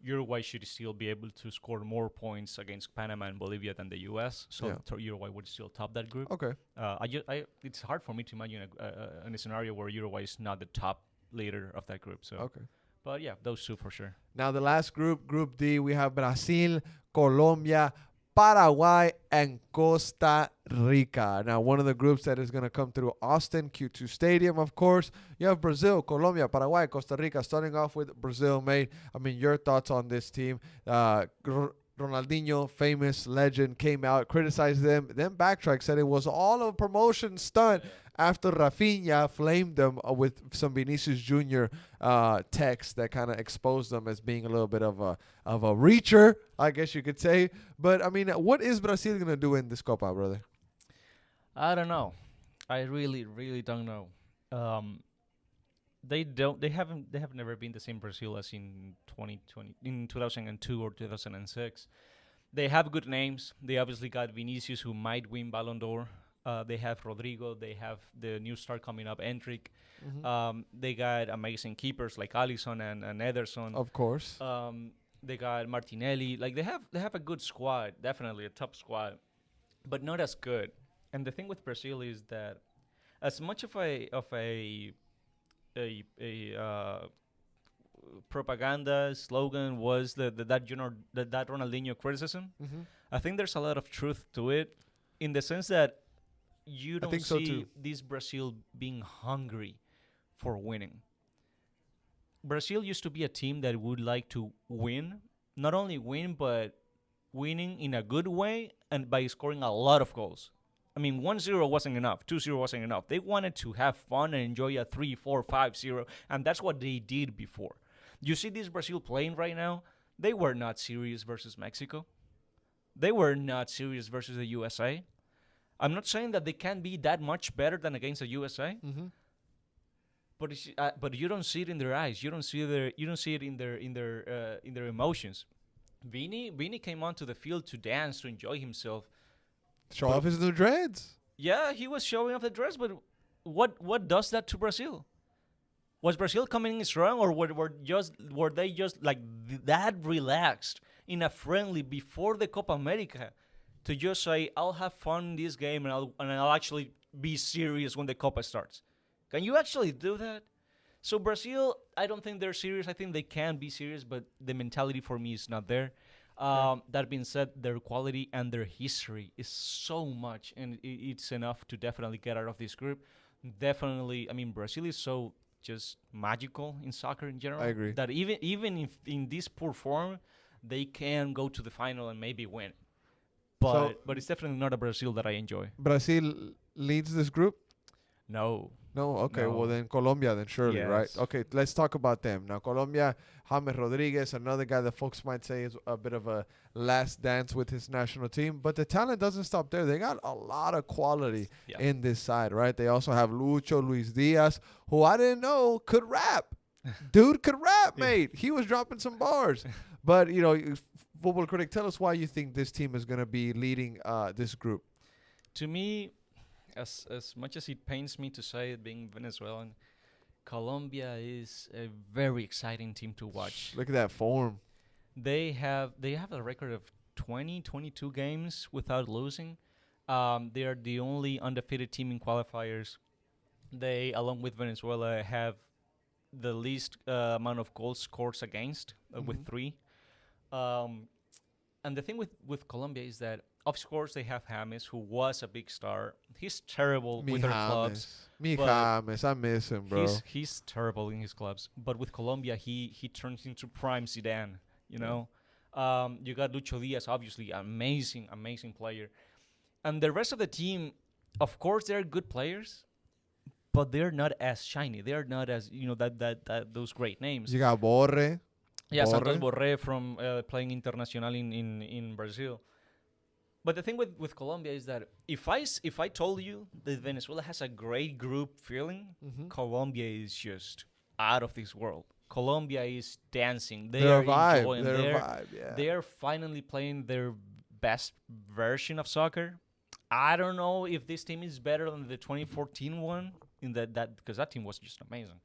Uruguay should still be able to score more points against Panama and Bolivia than the U.S. So Uruguay would still top that group. Okay. It's hard for me to imagine in a scenario where Uruguay is not the top leader of that group. So. Okay. But yeah, those 2 for sure. Now the last group, Group D, we have Brazil, Colombia, Paraguay, and Costa Rica. Now one of the groups that is going to come through Austin, Q2 Stadium, of course. You have Brazil, Colombia, Paraguay, Costa Rica. Starting off with Brazil, mate. I mean, your thoughts on this team. Ronaldinho, famous legend, came out, criticized them, then backtracked, said it was all a promotion stunt after Rafinha flamed them with some Vinicius Jr. Text that kind of exposed them as being a little bit of a reacher, I guess you could say. But, I mean, what is Brazil going to do in this Copa, brother? I don't know. I really, really don't know. They have never been the same Brazil as in 2002 or 2006. They have good names. They obviously got Vinicius, who might win Ballon d'Or. They have Rodrigo. They have the new star coming up, Endrick. Mm-hmm. They got amazing keepers like Alisson and Ederson. Of course. They got Martinelli. Like they have a good squad, definitely a top squad, but not as good. And the thing with Brazil is that as much of a propaganda slogan was that Ronaldinho criticism, mm-hmm. I think there's a lot of truth to it, in the sense that you don't see this Brazil being hungry for winning. Brazil used to be a team that would like to win, not only win, but winning in a good way and by scoring a lot of goals. I mean, 1-0 wasn't enough. 2-0 wasn't enough. They wanted to have fun and enjoy a 3-4, 5-0, and that's what they did before. You see this Brazil playing right now, they were not serious versus Mexico. They were not serious versus the USA. I'm not saying that they can be that much better than against the USA, mm-hmm. But you don't see it in their eyes. You don't see it in their emotions. Vini came onto the field to dance, to enjoy himself. Show off his new dreads. Yeah, he was showing off the dress, but what does that to Brazil? Was Brazil coming in strong, or were they just like that relaxed in a friendly before the Copa America to just say, I'll have fun in this game and I'll actually be serious when the Copa starts? Can you actually do that? So Brazil, I don't think they're serious. I think they can be serious, but the mentality for me is not there. That being said, their quality and their history is so much, and it's enough to definitely get out of this group. Definitely, I mean, Brazil is so just magical in soccer in general. I agree. That even if in this poor form, they can go to the final and maybe win. But it's definitely not a Brazil that I enjoy. Brazil leads this group? No. Okay. Well, then Colombia, then surely, yes. Right? Okay, let's talk about them. Now, Colombia, James Rodriguez, another guy that folks might say is a bit of a last dance with his national team. But the talent doesn't stop there. They got a lot of quality in this side, right? They also have Luis Diaz, who I didn't know could rap. Dude could rap, mate. He was dropping some bars. But, Football Critic, tell us why you think this team is going to be leading this group. To me, As much as it pains me to say it, being Venezuelan, Colombia is a very exciting team to watch. Look at that form. They have a record of 22 games without losing. They are the only undefeated team in qualifiers. They, along with Venezuela, have the least amount of goals scored against, with 3. And the thing with Colombia is that, of course, they have James, who was a big star. He's terrible with their clubs. James, I miss him, bro. He's terrible in his clubs. But with Colombia, he turns into prime Zidane, you know. You got Lucho Diaz, obviously, amazing player. And the rest of the team, of course, they're good players, but they're not as shiny. They're not as, that those great names. You got Borre. Yeah, Santos Borré from playing Internacional in Brazil. But the thing with Colombia is that if I told you that Venezuela has a great group feeling, Colombia is just out of this world. Colombia is dancing. They're enjoying. They are finally playing their best version of soccer. I don't know if this team is better than the 2014 one in that because that team was just amazing.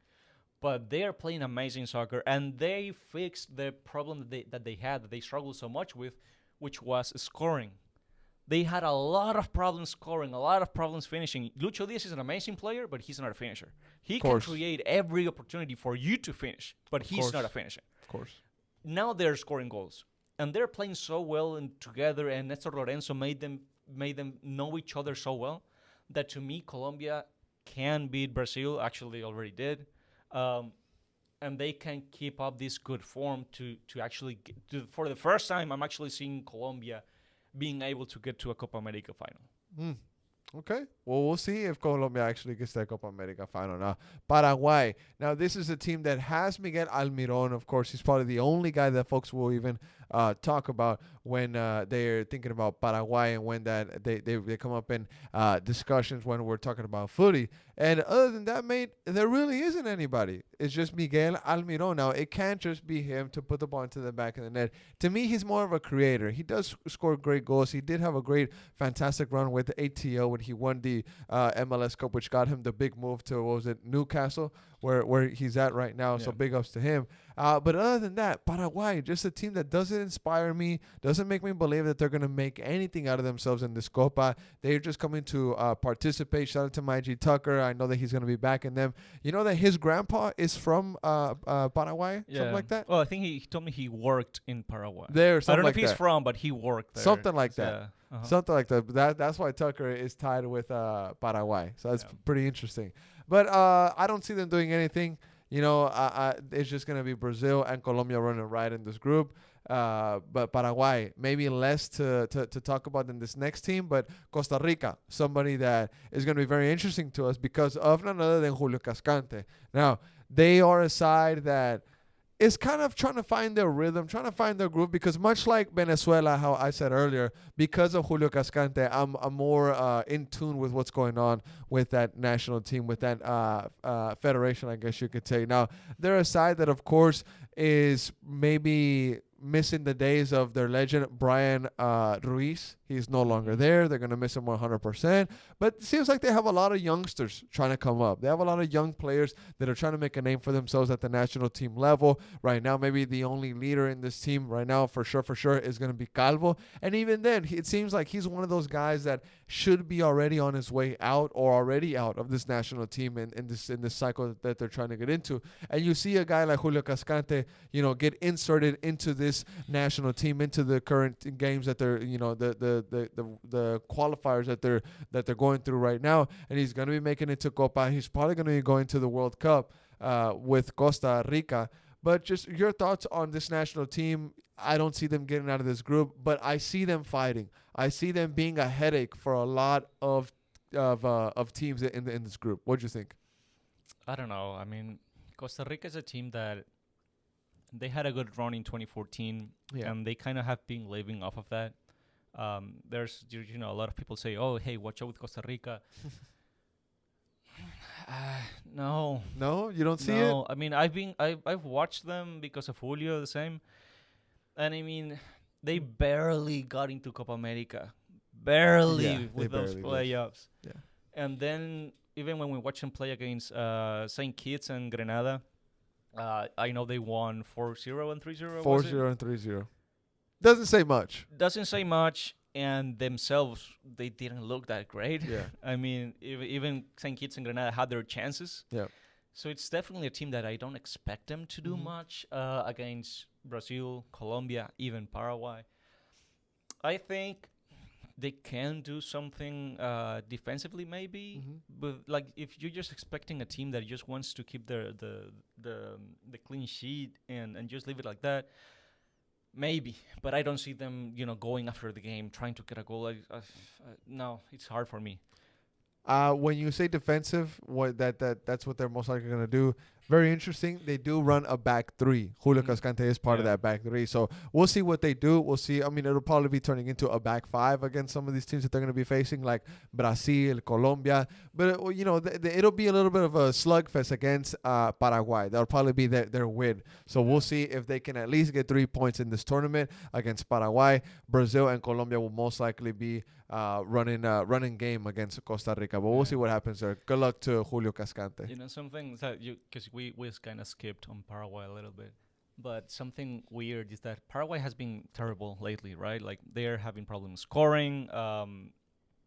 But they are playing amazing soccer, and they fixed the problem that they struggled so much with, which was scoring. They had a lot of problems scoring, a lot of problems finishing. Lucho Diaz is an amazing player, but he's not a finisher. He can create every opportunity for you to finish, but he's not a finisher. Of course. Now they're scoring goals, and they're playing so well and together, and Nestor Lorenzo made them know each other so well that, to me, Colombia can beat Brazil. Actually, they already did. And they can keep up this good form to actually for the first time, I'm actually seeing Colombia being able to get to a Copa América final. Okay. Well, we'll see if Colombia actually gets that Copa América final. Now, Paraguay. Now, this is a team that has Miguel Almirón. Of course, he's probably the only guy that folks will even talk about when they're thinking about Paraguay and when that they come up in discussions when we're talking about footy. And other than that, mate, there really isn't anybody. It's just Miguel Almirón. Now, it can't just be him to put the ball into the back of the net. To me, he's more of a creator. He does score great goals. He did have a great, fantastic run with the ATO when he won the MLS Cup, which got him the big move to, Newcastle, where he's at right now. Yeah. So big ups to him. But other than that, Paraguay, just a team that doesn't inspire me, doesn't make me believe that they're going to make anything out of themselves in this Copa. They're just coming to participate. Shout out to my G Tucker. I know that he's going to be backing them. You know that his grandpa is from Paraguay? Yeah. Something like that? Well, I think he told me he worked in Paraguay. I don't know if he's from, but he worked there. Something like that. Yeah. Something like that. That's why Tucker is tied with Paraguay. So that's pretty interesting. But I don't see them doing anything. It's just going to be Brazil and Colombia running right in this group. But Paraguay, maybe less to talk about than this next team. But Costa Rica, somebody that is going to be very interesting to us because of none other than Julio Cascante. Now, they are a side that is kind of trying to find their rhythm, trying to find their groove, because much like Venezuela, how I said earlier, because of Julio Cascante, I'm more in tune with what's going on with that national team, with that federation, I guess you could say. Now, they're a side that, of course, is maybe missing the days of their legend, Brian Ruiz. He's no longer there. They're going to miss him 100%. But it seems like they have a lot of youngsters trying to come up. They have a lot of young players that are trying to make a name for themselves at the national team level. Right now, maybe the only leader in this team right now, for sure, is going to be Calvo. And even then, it seems like he's one of those guys that should be already on his way out or already out of this national team in this cycle that they're trying to get into. And you see a guy like Julio Cascante, get inserted into this national team, into the current games that they're, the qualifiers that they're going through right now, and he's going to be making it to Copa. He's probably going to be going to the World Cup with Costa Rica. But just your thoughts on this national team. I don't see them getting out of this group, but I see them fighting. I see them being a headache for a lot of teams in this group. What do you think? I don't know. I mean, Costa Rica is a team that they had a good run in 2014, and they kind of have been living off of that. There's, a lot of people say, "Oh, hey, watch out with Costa Rica." No, you don't see it. I mean, I've watched them because of Julio, the same, and I mean, they barely got into Copa America, with those playoffs. Yeah. And then even when we watch them play against St. Kitts and Grenada, I know they won 4-0 and 3-0. 4-0 and 3-0. Doesn't say much. Doesn't say much. And themselves, they didn't look that great. Yeah. I mean, even St. Kitts and Grenada had their chances. Yeah. So it's definitely a team that I don't expect them to do much against Brazil, Colombia, even Paraguay. I think they can do something defensively, maybe. But like, if you're just expecting a team that just wants to keep the clean sheet and just leave it like that, maybe. But I don't see them, going after the game, trying to get a goal. No, it's hard for me. When you say defensive, that's what they're most likely going to do. Very interesting. They do run a back three. Julio Cascante is part of that back three. So we'll see what they do. We'll see. I mean, it'll probably be turning into a back five against some of these teams that they're going to be facing, like Brazil, Colombia. But, it'll be a little bit of a slugfest against Paraguay. That'll probably be their win. So we'll see if they can at least get 3 points in this tournament against Paraguay. Brazil and Colombia will most likely be running game against Costa Rica. But we'll see what happens there. Good luck to Julio Cascante. Something that because we kind of skipped on Paraguay a little bit, but something weird is that Paraguay has been terrible lately, right? Like, they're having problems scoring.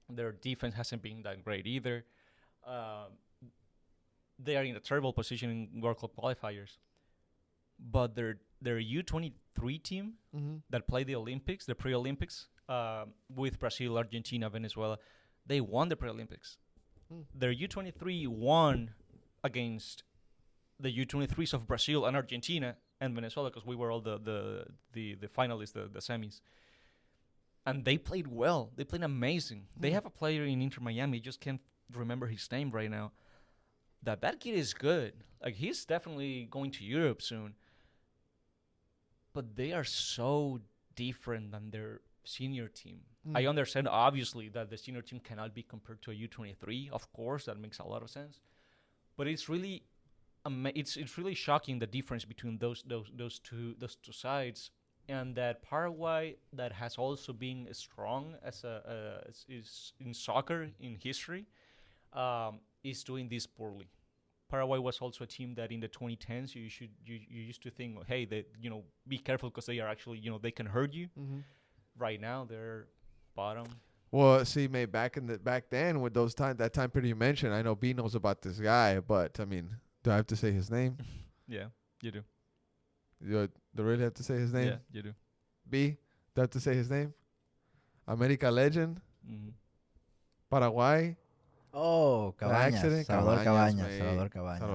Their defense hasn't been that great either. They are in a terrible position in World Cup qualifiers. But their U23 team that played the Olympics, the pre-Olympics, with Brazil, Argentina, Venezuela, they won the pre-Olympics. Their U23 won against the U23s of Brazil and Argentina and Venezuela, because we were all the finalists, the semis. And they played well. They played amazing. They have a player in Inter Miami, just can't remember his name right now. That kid is good. Like, he's definitely going to Europe soon. But they are so different than their senior team. I understand, obviously, that the senior team cannot be compared to a U23. Of course, that makes a lot of sense. But it's really, it's really shocking, the difference between those two sides, and that Paraguay, that has also been strong as is in soccer in history, is doing this poorly. Paraguay was also a team that in the 2010s you used to think, hey, they be careful because they are actually they can hurt you. Right now they're bottom. Well, see, mate, back then with that time period you mentioned, I know B knows about this guy, but I mean, do I have to say his name? Yeah, you do. Do I really have to say his name? Yeah, you do. B, do I have to say his name? America legend, Paraguay. Oh, Cabañas. Salvador Cabañas.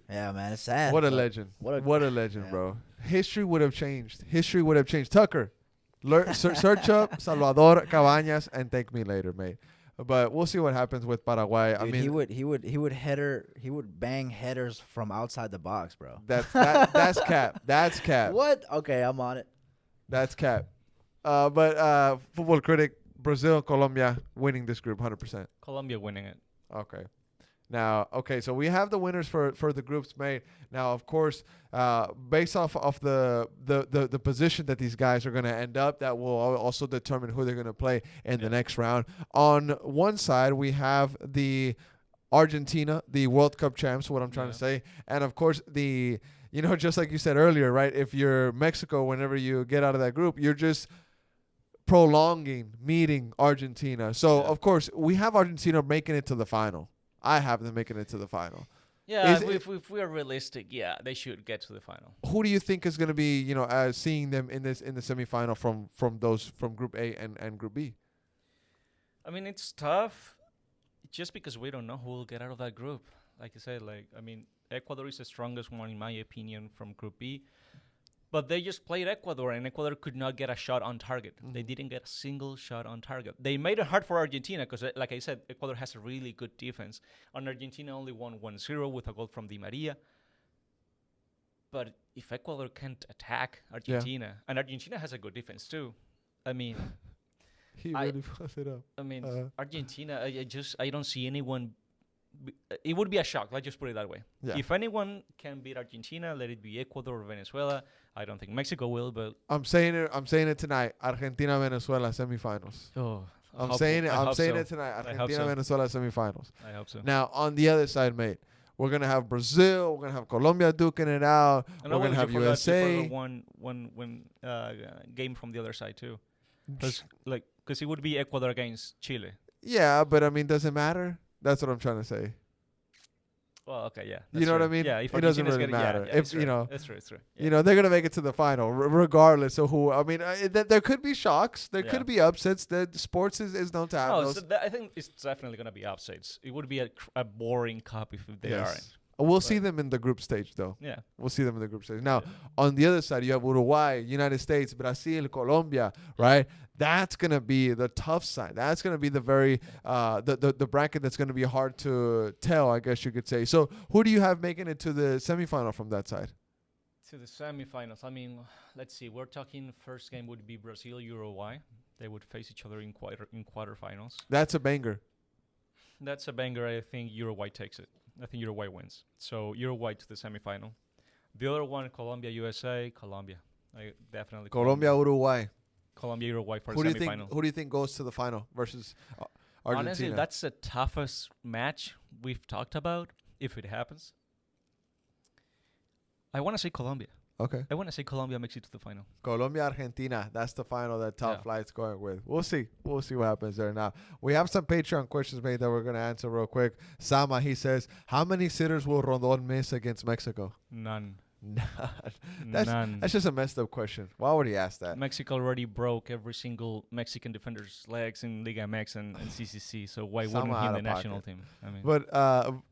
Yeah, man, it's sad. What a legend. What a legend, bro. History would have changed. Tucker, search up Salvador Cabañas and thank me later, mate. But we'll see what happens with Paraguay. Dude, I mean, he would bang headers from outside the box, bro. That's cap. That's cap. What? Okay, I'm on it. That's cap. But football critic, Brazil, Colombia winning this group 100%. Colombia winning it. Okay. Now, so we have the winners for the groups made. Now, of course, based off of the position that these guys are going to end up, that will also determine who they're going to play in the next round. On one side, we have the Argentina, the World Cup champs, what I'm trying to say. And, of course, just like you said earlier, right, if you're Mexico, whenever you get out of that group, you're just meeting Argentina. So, of course, we have Argentina making it to the final. I have them making it to the final. Yeah, if we are realistic, they should get to the final. Who do you think is going to be, seeing them in the semifinal from Group A and Group B? I mean, it's tough, just because we don't know who will get out of that group. Like I said, Ecuador is the strongest one in my opinion from Group B. But they just played Ecuador, and Ecuador could not get a shot on target. They didn't get a single shot on target. They made it hard for Argentina because, like I said, Ecuador has a really good defense. And Argentina only won 1-0 with a goal from Di Maria. But if Ecuador can't attack Argentina, and Argentina has a good defense too. I mean, he really fucked it up. I mean, Argentina, I don't see anyone. It would be a shock. Let's just put it that way. Yeah. If anyone can beat Argentina, let it be Ecuador or Venezuela. I don't think Mexico will, but I'm saying it tonight. Argentina, Venezuela semifinals. Oh, I'm saying it tonight. Argentina, Venezuela semifinals. I hope so. Now on the other side, mate, we're gonna have Brazil. We're gonna have Colombia duking it out. We're gonna have USA. One game from the other side too, because it would be Ecuador against Chile. Yeah, but I mean, does it matter? That's what I'm trying to say. Well, okay, yeah. You know what I mean? Yeah, if it doesn't really matter. Yeah, if you know, it's true. Yeah. You know, they're gonna make it to the final, regardless of who. I mean, there could be shocks. There could be upsets. That sports is known to have those. So I think it's definitely gonna be upsets. It would be a boring cup if they aren't. We'll see them in the group stage, though. Yeah. We'll see them in the group stage. Now, on the other side, you have Uruguay, United States, Brazil, Colombia, right? That's going to be the tough side. That's going to be the very, the bracket that's going to be hard to tell, I guess you could say. So, who do you have making it to the semifinal from that side? To the semifinals. I mean, let's see. We're talking first game would be Brazil, Uruguay. They would face each other in quarterfinals. That's a banger. That's a banger. I think Uruguay takes it. I think Uruguay wins. So Uruguay to the semifinal. The other one, Colombia, USA, Colombia. Definitely. Colombia, Uruguay. Colombia, Uruguay for the semifinal. Who do you think goes to the final versus Argentina? Honestly, that's the toughest match we've talked about, if it happens. I want to say Colombia. Okay. I want to say Colombia makes it to the final. Colombia, Argentina. That's the final that Top Flight's going with. We'll see. We'll see what happens there. Now, we have some Patreon questions, mate, that we're going to answer real quick. Sama, he says, how many sitters will Rondon miss against Mexico? None. None. That's just a messed up question. Why would he ask that? Mexico already broke every single Mexican defender's legs in Liga MX and CCC, so why wouldn't he in the national team? I mean, but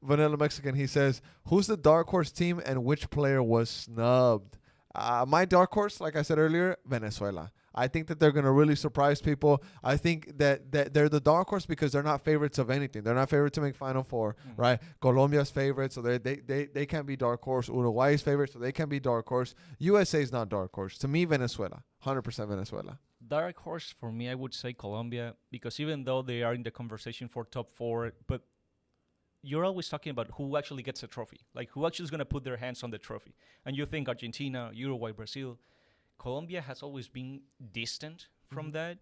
Vanilla Mexican, he says, who's the dark horse team and which player was snubbed? My dark horse, like I said earlier, Venezuela. I think that they're going to really surprise people. I think that they're the dark horse because they're not favorites of anything. They're not favorites to make Final Four, right? Colombia's favorite, so they can be dark horse. Uruguay's favorite, so they can be dark horse. USA's not dark horse. To me, Venezuela. 100% Venezuela. Dark horse for me, I would say Colombia, because even though they are in the conversation for top four, but you're always talking about who actually gets a trophy, like who actually is going to put their hands on the trophy. And you think Argentina, Uruguay, Brazil. Colombia has always been distant from that.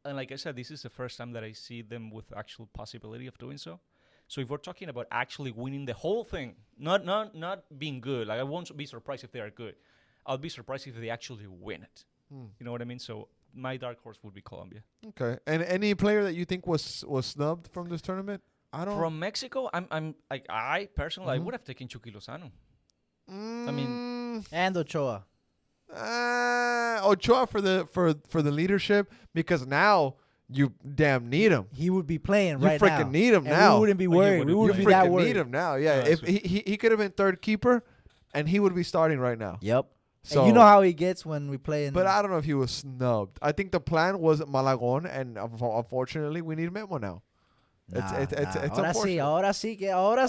And like I said, this is the first time that I see them with actual possibility of doing so. So if we're talking about actually winning the whole thing, not being good, like I won't be surprised if they are good. I'll be surprised if they actually win it. You know what I mean? So my dark horse would be Colombia. Okay. And any player that you think was snubbed from this tournament? From Mexico, I personally I would have taken Chucky Lozano. I mean, and Ochoa. Ochoa for the leadership, because now you damn need him. He would be playing right now. You freaking need him now. We wouldn't be worried. We wouldn't be that worried. You need him now. Yeah, if he could have been third keeper, and he would be starting right now. Yep. So, and you know how he gets when we play. But I don't know if he was snubbed. I think the plan was Malagon, and unfortunately, we need Memo now. It's unfortunate. Ahora sí, bro.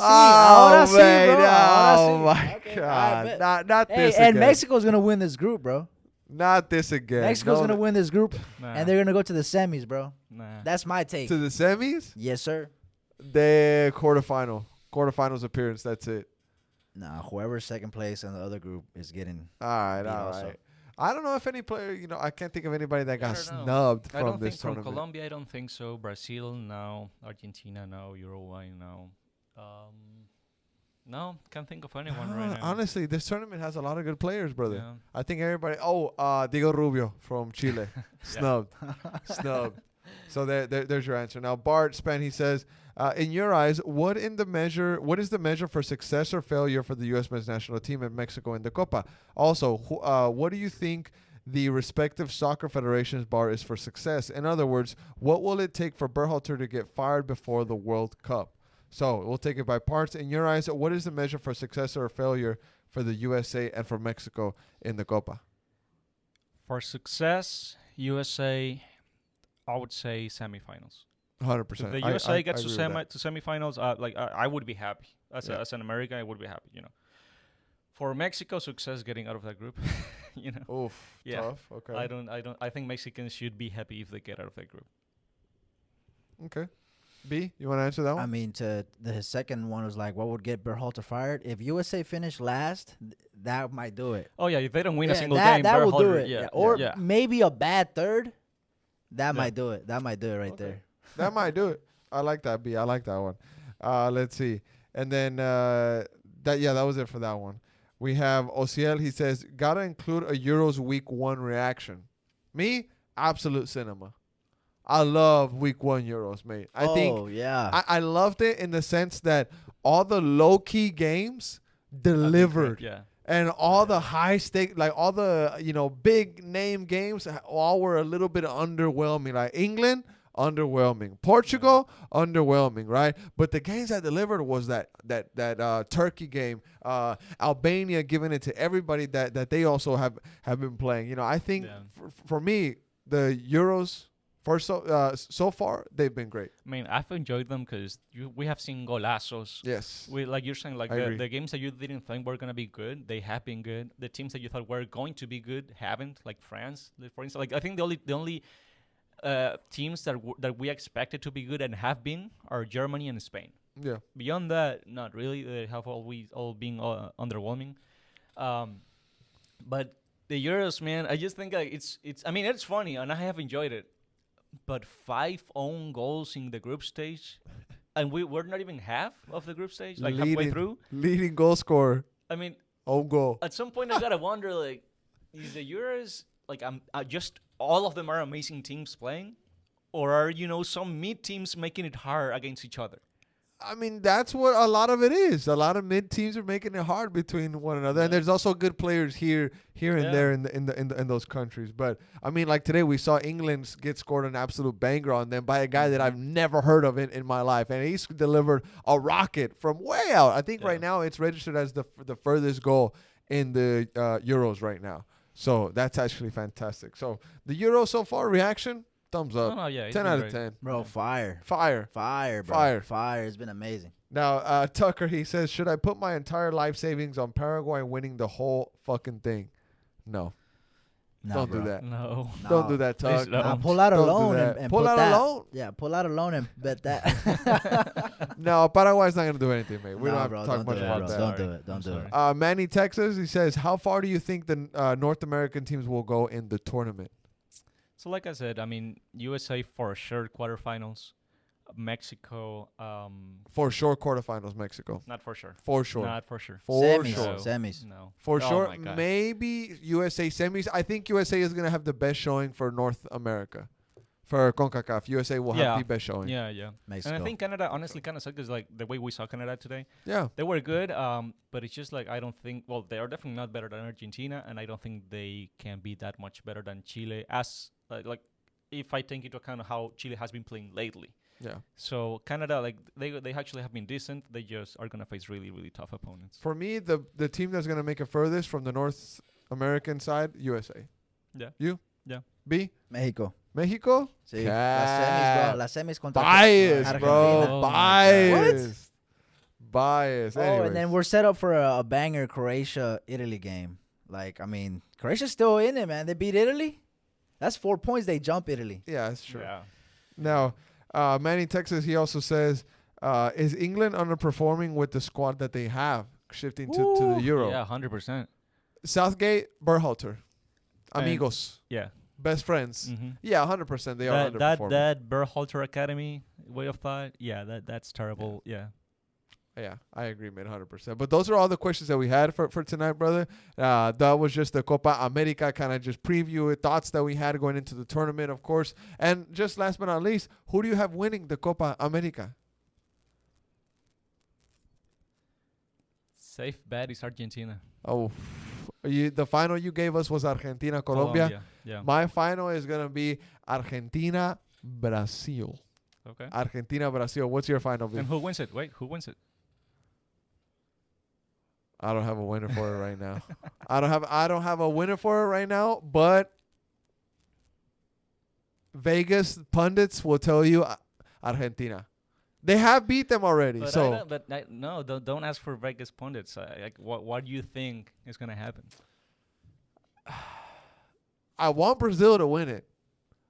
Oh my God. Not this again. And Mexico's going to win this group, bro. Not this again. Mexico's going to win this group, and they're going to go to the semis, bro. That's my take. To the semis? Yes, sir. The quarterfinals appearance, that's it. Nah, whoever's second place in the other group is getting all right. Also. I don't know if any player, I can't think of anybody that got snubbed from this tournament. From Colombia, I don't think so. Brazil, no. Argentina, no. Uruguay, no. No, can't think of anyone right now. Honestly, this tournament has a lot of good players, brother. Yeah. I think everybody. Diego Rubio from Chile, snubbed. So there's your answer. Now, Bart Span, he says, in your eyes, what is the measure for success or failure for the U.S. men's national team and Mexico in the Copa? Also, what do you think the respective soccer federations bar is for success? In other words, what will it take for Berhalter to get fired before the World Cup? So we'll take it by parts. In your eyes, what is the measure for success or failure for the USA and for Mexico in the Copa? For success, USA, I would say semifinals. 100%. If the USA gets to semifinals, I would be happy. As an American, I would be happy. For Mexico, success getting out of that group. Oof. Yeah. Tough. Okay. I think Mexicans should be happy if they get out of that group. Okay. B, you want to answer that one? I mean, his second one was like, what would get Berhalter fired? If USA finished last, that might do it. Oh yeah, if they don't win a single game, that will do it. Yeah. Or maybe a bad third. That might do it. That might do it right there. That might do it. I like that, B. I like that one. Let's see. And then that was it for that one. We have Ociel. He says, gotta include a Euros week 1 reaction. Me, absolute cinema. I love week 1 Euros, mate. I think I loved it in the sense that all the low-key games delivered. Yeah. And all the high stake, like all the, big name games, all were a little bit underwhelming. Like England, underwhelming. Portugal, underwhelming, right? But the games that delivered was that Turkey game, Albania giving it to everybody that they also have been playing. I think for me, the Euros so far they've been great. I mean, I've enjoyed them because we have seen golazos. Yes. Like you're saying, like the games that you didn't think were gonna be good, they have been good. The teams that you thought were going to be good haven't, like France, for instance. Like I think the only teams that we expected to be good and have been are Germany and Spain. Yeah. Beyond that, not really. They have all been underwhelming. But the Euros, man, I just think it's. I mean, it's funny, and I have enjoyed it. But 5 own goals in the group stage, and we're not even half of the group stage, like halfway through. Leading goal scorer. I mean, own goal. At some point, I gotta wonder, like, is the Euros like just all of them are amazing teams playing, or are some mid teams making it hard against each other? I mean, that's what a lot of it is. A lot of mid teams are making it hard between one another, and there's also good players here and there in those countries. But I mean, like today we saw England get scored an absolute banger on them by a guy that I've never heard of in my life, and he's delivered a rocket from way out. I think right now it's registered as the furthest goal in the Euros right now. So that's actually fantastic. So the Euros so far, reaction. Thumbs up. 10 out of 10. Bro, fire. Fire. Fire, bro. Fire. Fire. It's been amazing. Now, Tucker, he says, should I put my entire life savings on Paraguay winning the whole fucking thing? No. Don't do that. No. Don't do that, Tucker. Pull out a loan and pull out a loan? Yeah, pull out a loan and bet that. No, Paraguay's not going to do anything, mate. We don't have to talk much about that. Don't do it. Don't do it. Manny, Texas, he says, how far do you think the North American teams will go in the tournament? So like I said, I mean, USA for sure quarterfinals, Mexico. For sure quarterfinals, Mexico. Not for sure. For sure. Not for sure. For semis. sure. Semis. No. For sure. Maybe USA semis. I think USA is going to have the best showing for North America. For CONCACAF, USA will have the best showing. Yeah. Mexico. And I think Canada honestly kind of sucked because like the way we saw Canada today. Yeah. They were good, but it's just like I don't think. Well, they are definitely not better than Argentina, and I don't think they can be that much better than Chile. As like if I take into account how Chile has been playing lately. Yeah. So Canada, like they actually have been decent. They just are gonna face really, really tough opponents. For me, the team that's gonna make it furthest from the North American side, USA. Yeah. You? Yeah. B? Mexico. Mexico? Sí. Las semis contra Bias, bro. Argentina. Bias. Bias. Oh, and then we're set up for a banger Croatia-Italy game. Like, I mean, Croatia's still in it, man. They beat Italy. That's 4 points. They jump Italy. Yeah, that's true. Yeah. Now, Manny Texas, he also says, is England underperforming with the squad that they have shifting to the Euro? Yeah, 100%. Southgate, Berhalter. Amigos. Yeah. Best friends. Mm-hmm. Yeah, 100%. They are underperforming. That Berhalter Academy way of thought, that's terrible. Yeah. Yeah, I agree, man, 100%. But those are all the questions that we had for tonight, brother. That was just the Copa América kind of just preview thoughts that we had going into the tournament, of course. And just last but not least, who do you have winning the Copa América? Safe bet is Argentina. Oh, the final you gave us was Argentina, Colombia. Yeah. My final is going to be Argentina, Brazil. Okay. Argentina, Brazil. What's your final? And who wins it? Wait, who wins it? I don't have a winner for it right now. I don't have a winner for it right now, but Vegas pundits will tell you Argentina. They have beat them already. But don't ask for Vegas pundits. Like, what do you think is going to happen? I want Brazil to win it,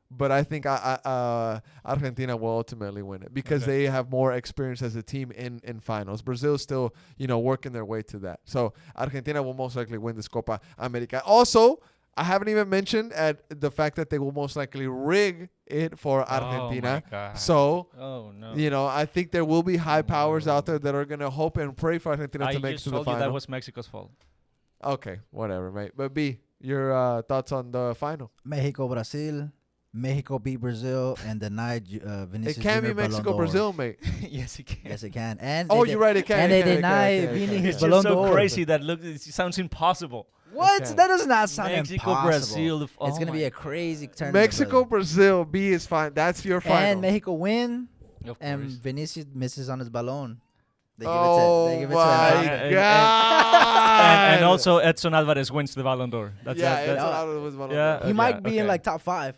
but I think Argentina will ultimately win it because they have more experience as a team in finals. Brazil's still, working their way to that. So Argentina will most likely win this Copa América. Also, I haven't even mentioned at the fact that they will most likely rig it for Argentina. Oh my God. So, no. you know, I think there will be high powers out there that are going to hope and pray for Argentina to make it to the final. I just told you that was Mexico's fault. Okay, whatever, mate. But B, your thoughts on the final? Mexico, Brazil. Mexico beat Brazil and denied Vinicius. It can Jr. be Mexico, Brazil, mate. Yes, it can. Yes, it can. And you're right, it can. And they deny Vini his It's Ballon just so d'Or. crazy that it sounds impossible. What? Okay. That does not sound Mexico, impossible. Brazil. It's gonna be a crazy tournament. Mexico, brother. Brazil, B is fine. That's your final. And Mexico win, Of and course. Vinicius misses on his ballon. They give it to my Mbappe. God. And also Edson Alvarez wins the Ballon d'Or. That's It's all- out of his Ballon Yeah. d'Or. He might be in like top 5.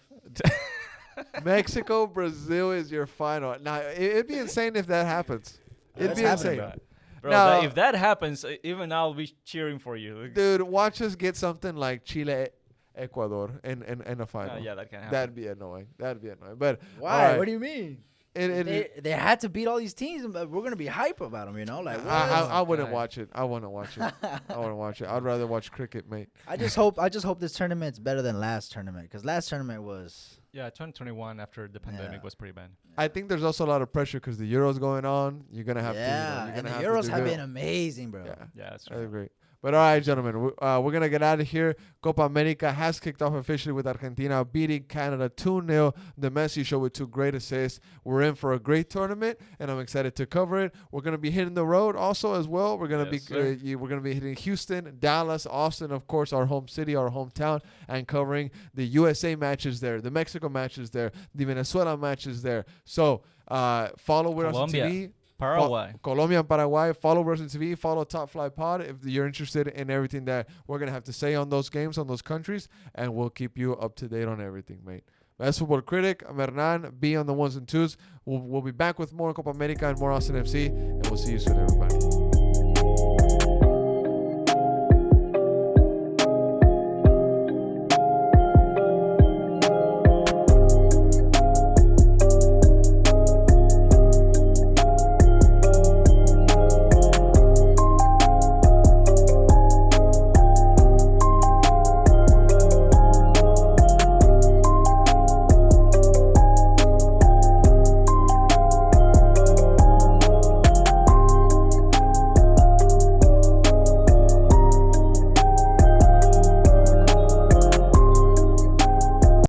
Mexico, Brazil is your final. Now, it'd be insane if that happens. It'd be That's insane. happening. Bro, Now- if that happens, even I'll be cheering for you. Dude, watch us get something like Chile, Ecuador in a final. Yeah, that can happen. That'd be annoying. But Why? all right. What do you mean? They had to beat all these teams, but we're gonna be hype about them, you know? Like, I wouldn't God. watch it. I wouldn't watch it. I wouldn't watch it. I'd rather watch cricket, mate. I just hope this tournament's better than last tournament, because last tournament was. Yeah, 2021 after the pandemic Yeah. was pretty bad. I think there's also a lot of pressure because the Euro's going on. You're gonna have to. Yeah, You're and gonna the have Euros to do have good. been amazing, bro. Yeah. Yeah, that's I right. agree. But all right, gentlemen, we're going to get out of here. Copa America has kicked off officially with Argentina beating Canada 2-0. The Messi show with 2 great assists. We're in for a great tournament, and I'm excited to cover it. We're going to be hitting the road also as well. We're going to Yes, sir. we're going to be hitting Houston, Dallas, Austin, of course, our home city, our hometown, and covering the USA matches there, the Mexico matches there, the Venezuela matches there. So follow with us on Colombia. TV. Paraguay. Colombia and Paraguay. Follow Wrestling TV. Follow Top Fly Pod if you're interested in everything that we're going to have to say on those games, on those countries, and we'll keep you up to date on everything, mate. That's Football Critic. I'm Hernan. Be on the ones and twos. We'll be back with more Copa America and more Austin FC, and we'll see you soon, everybody.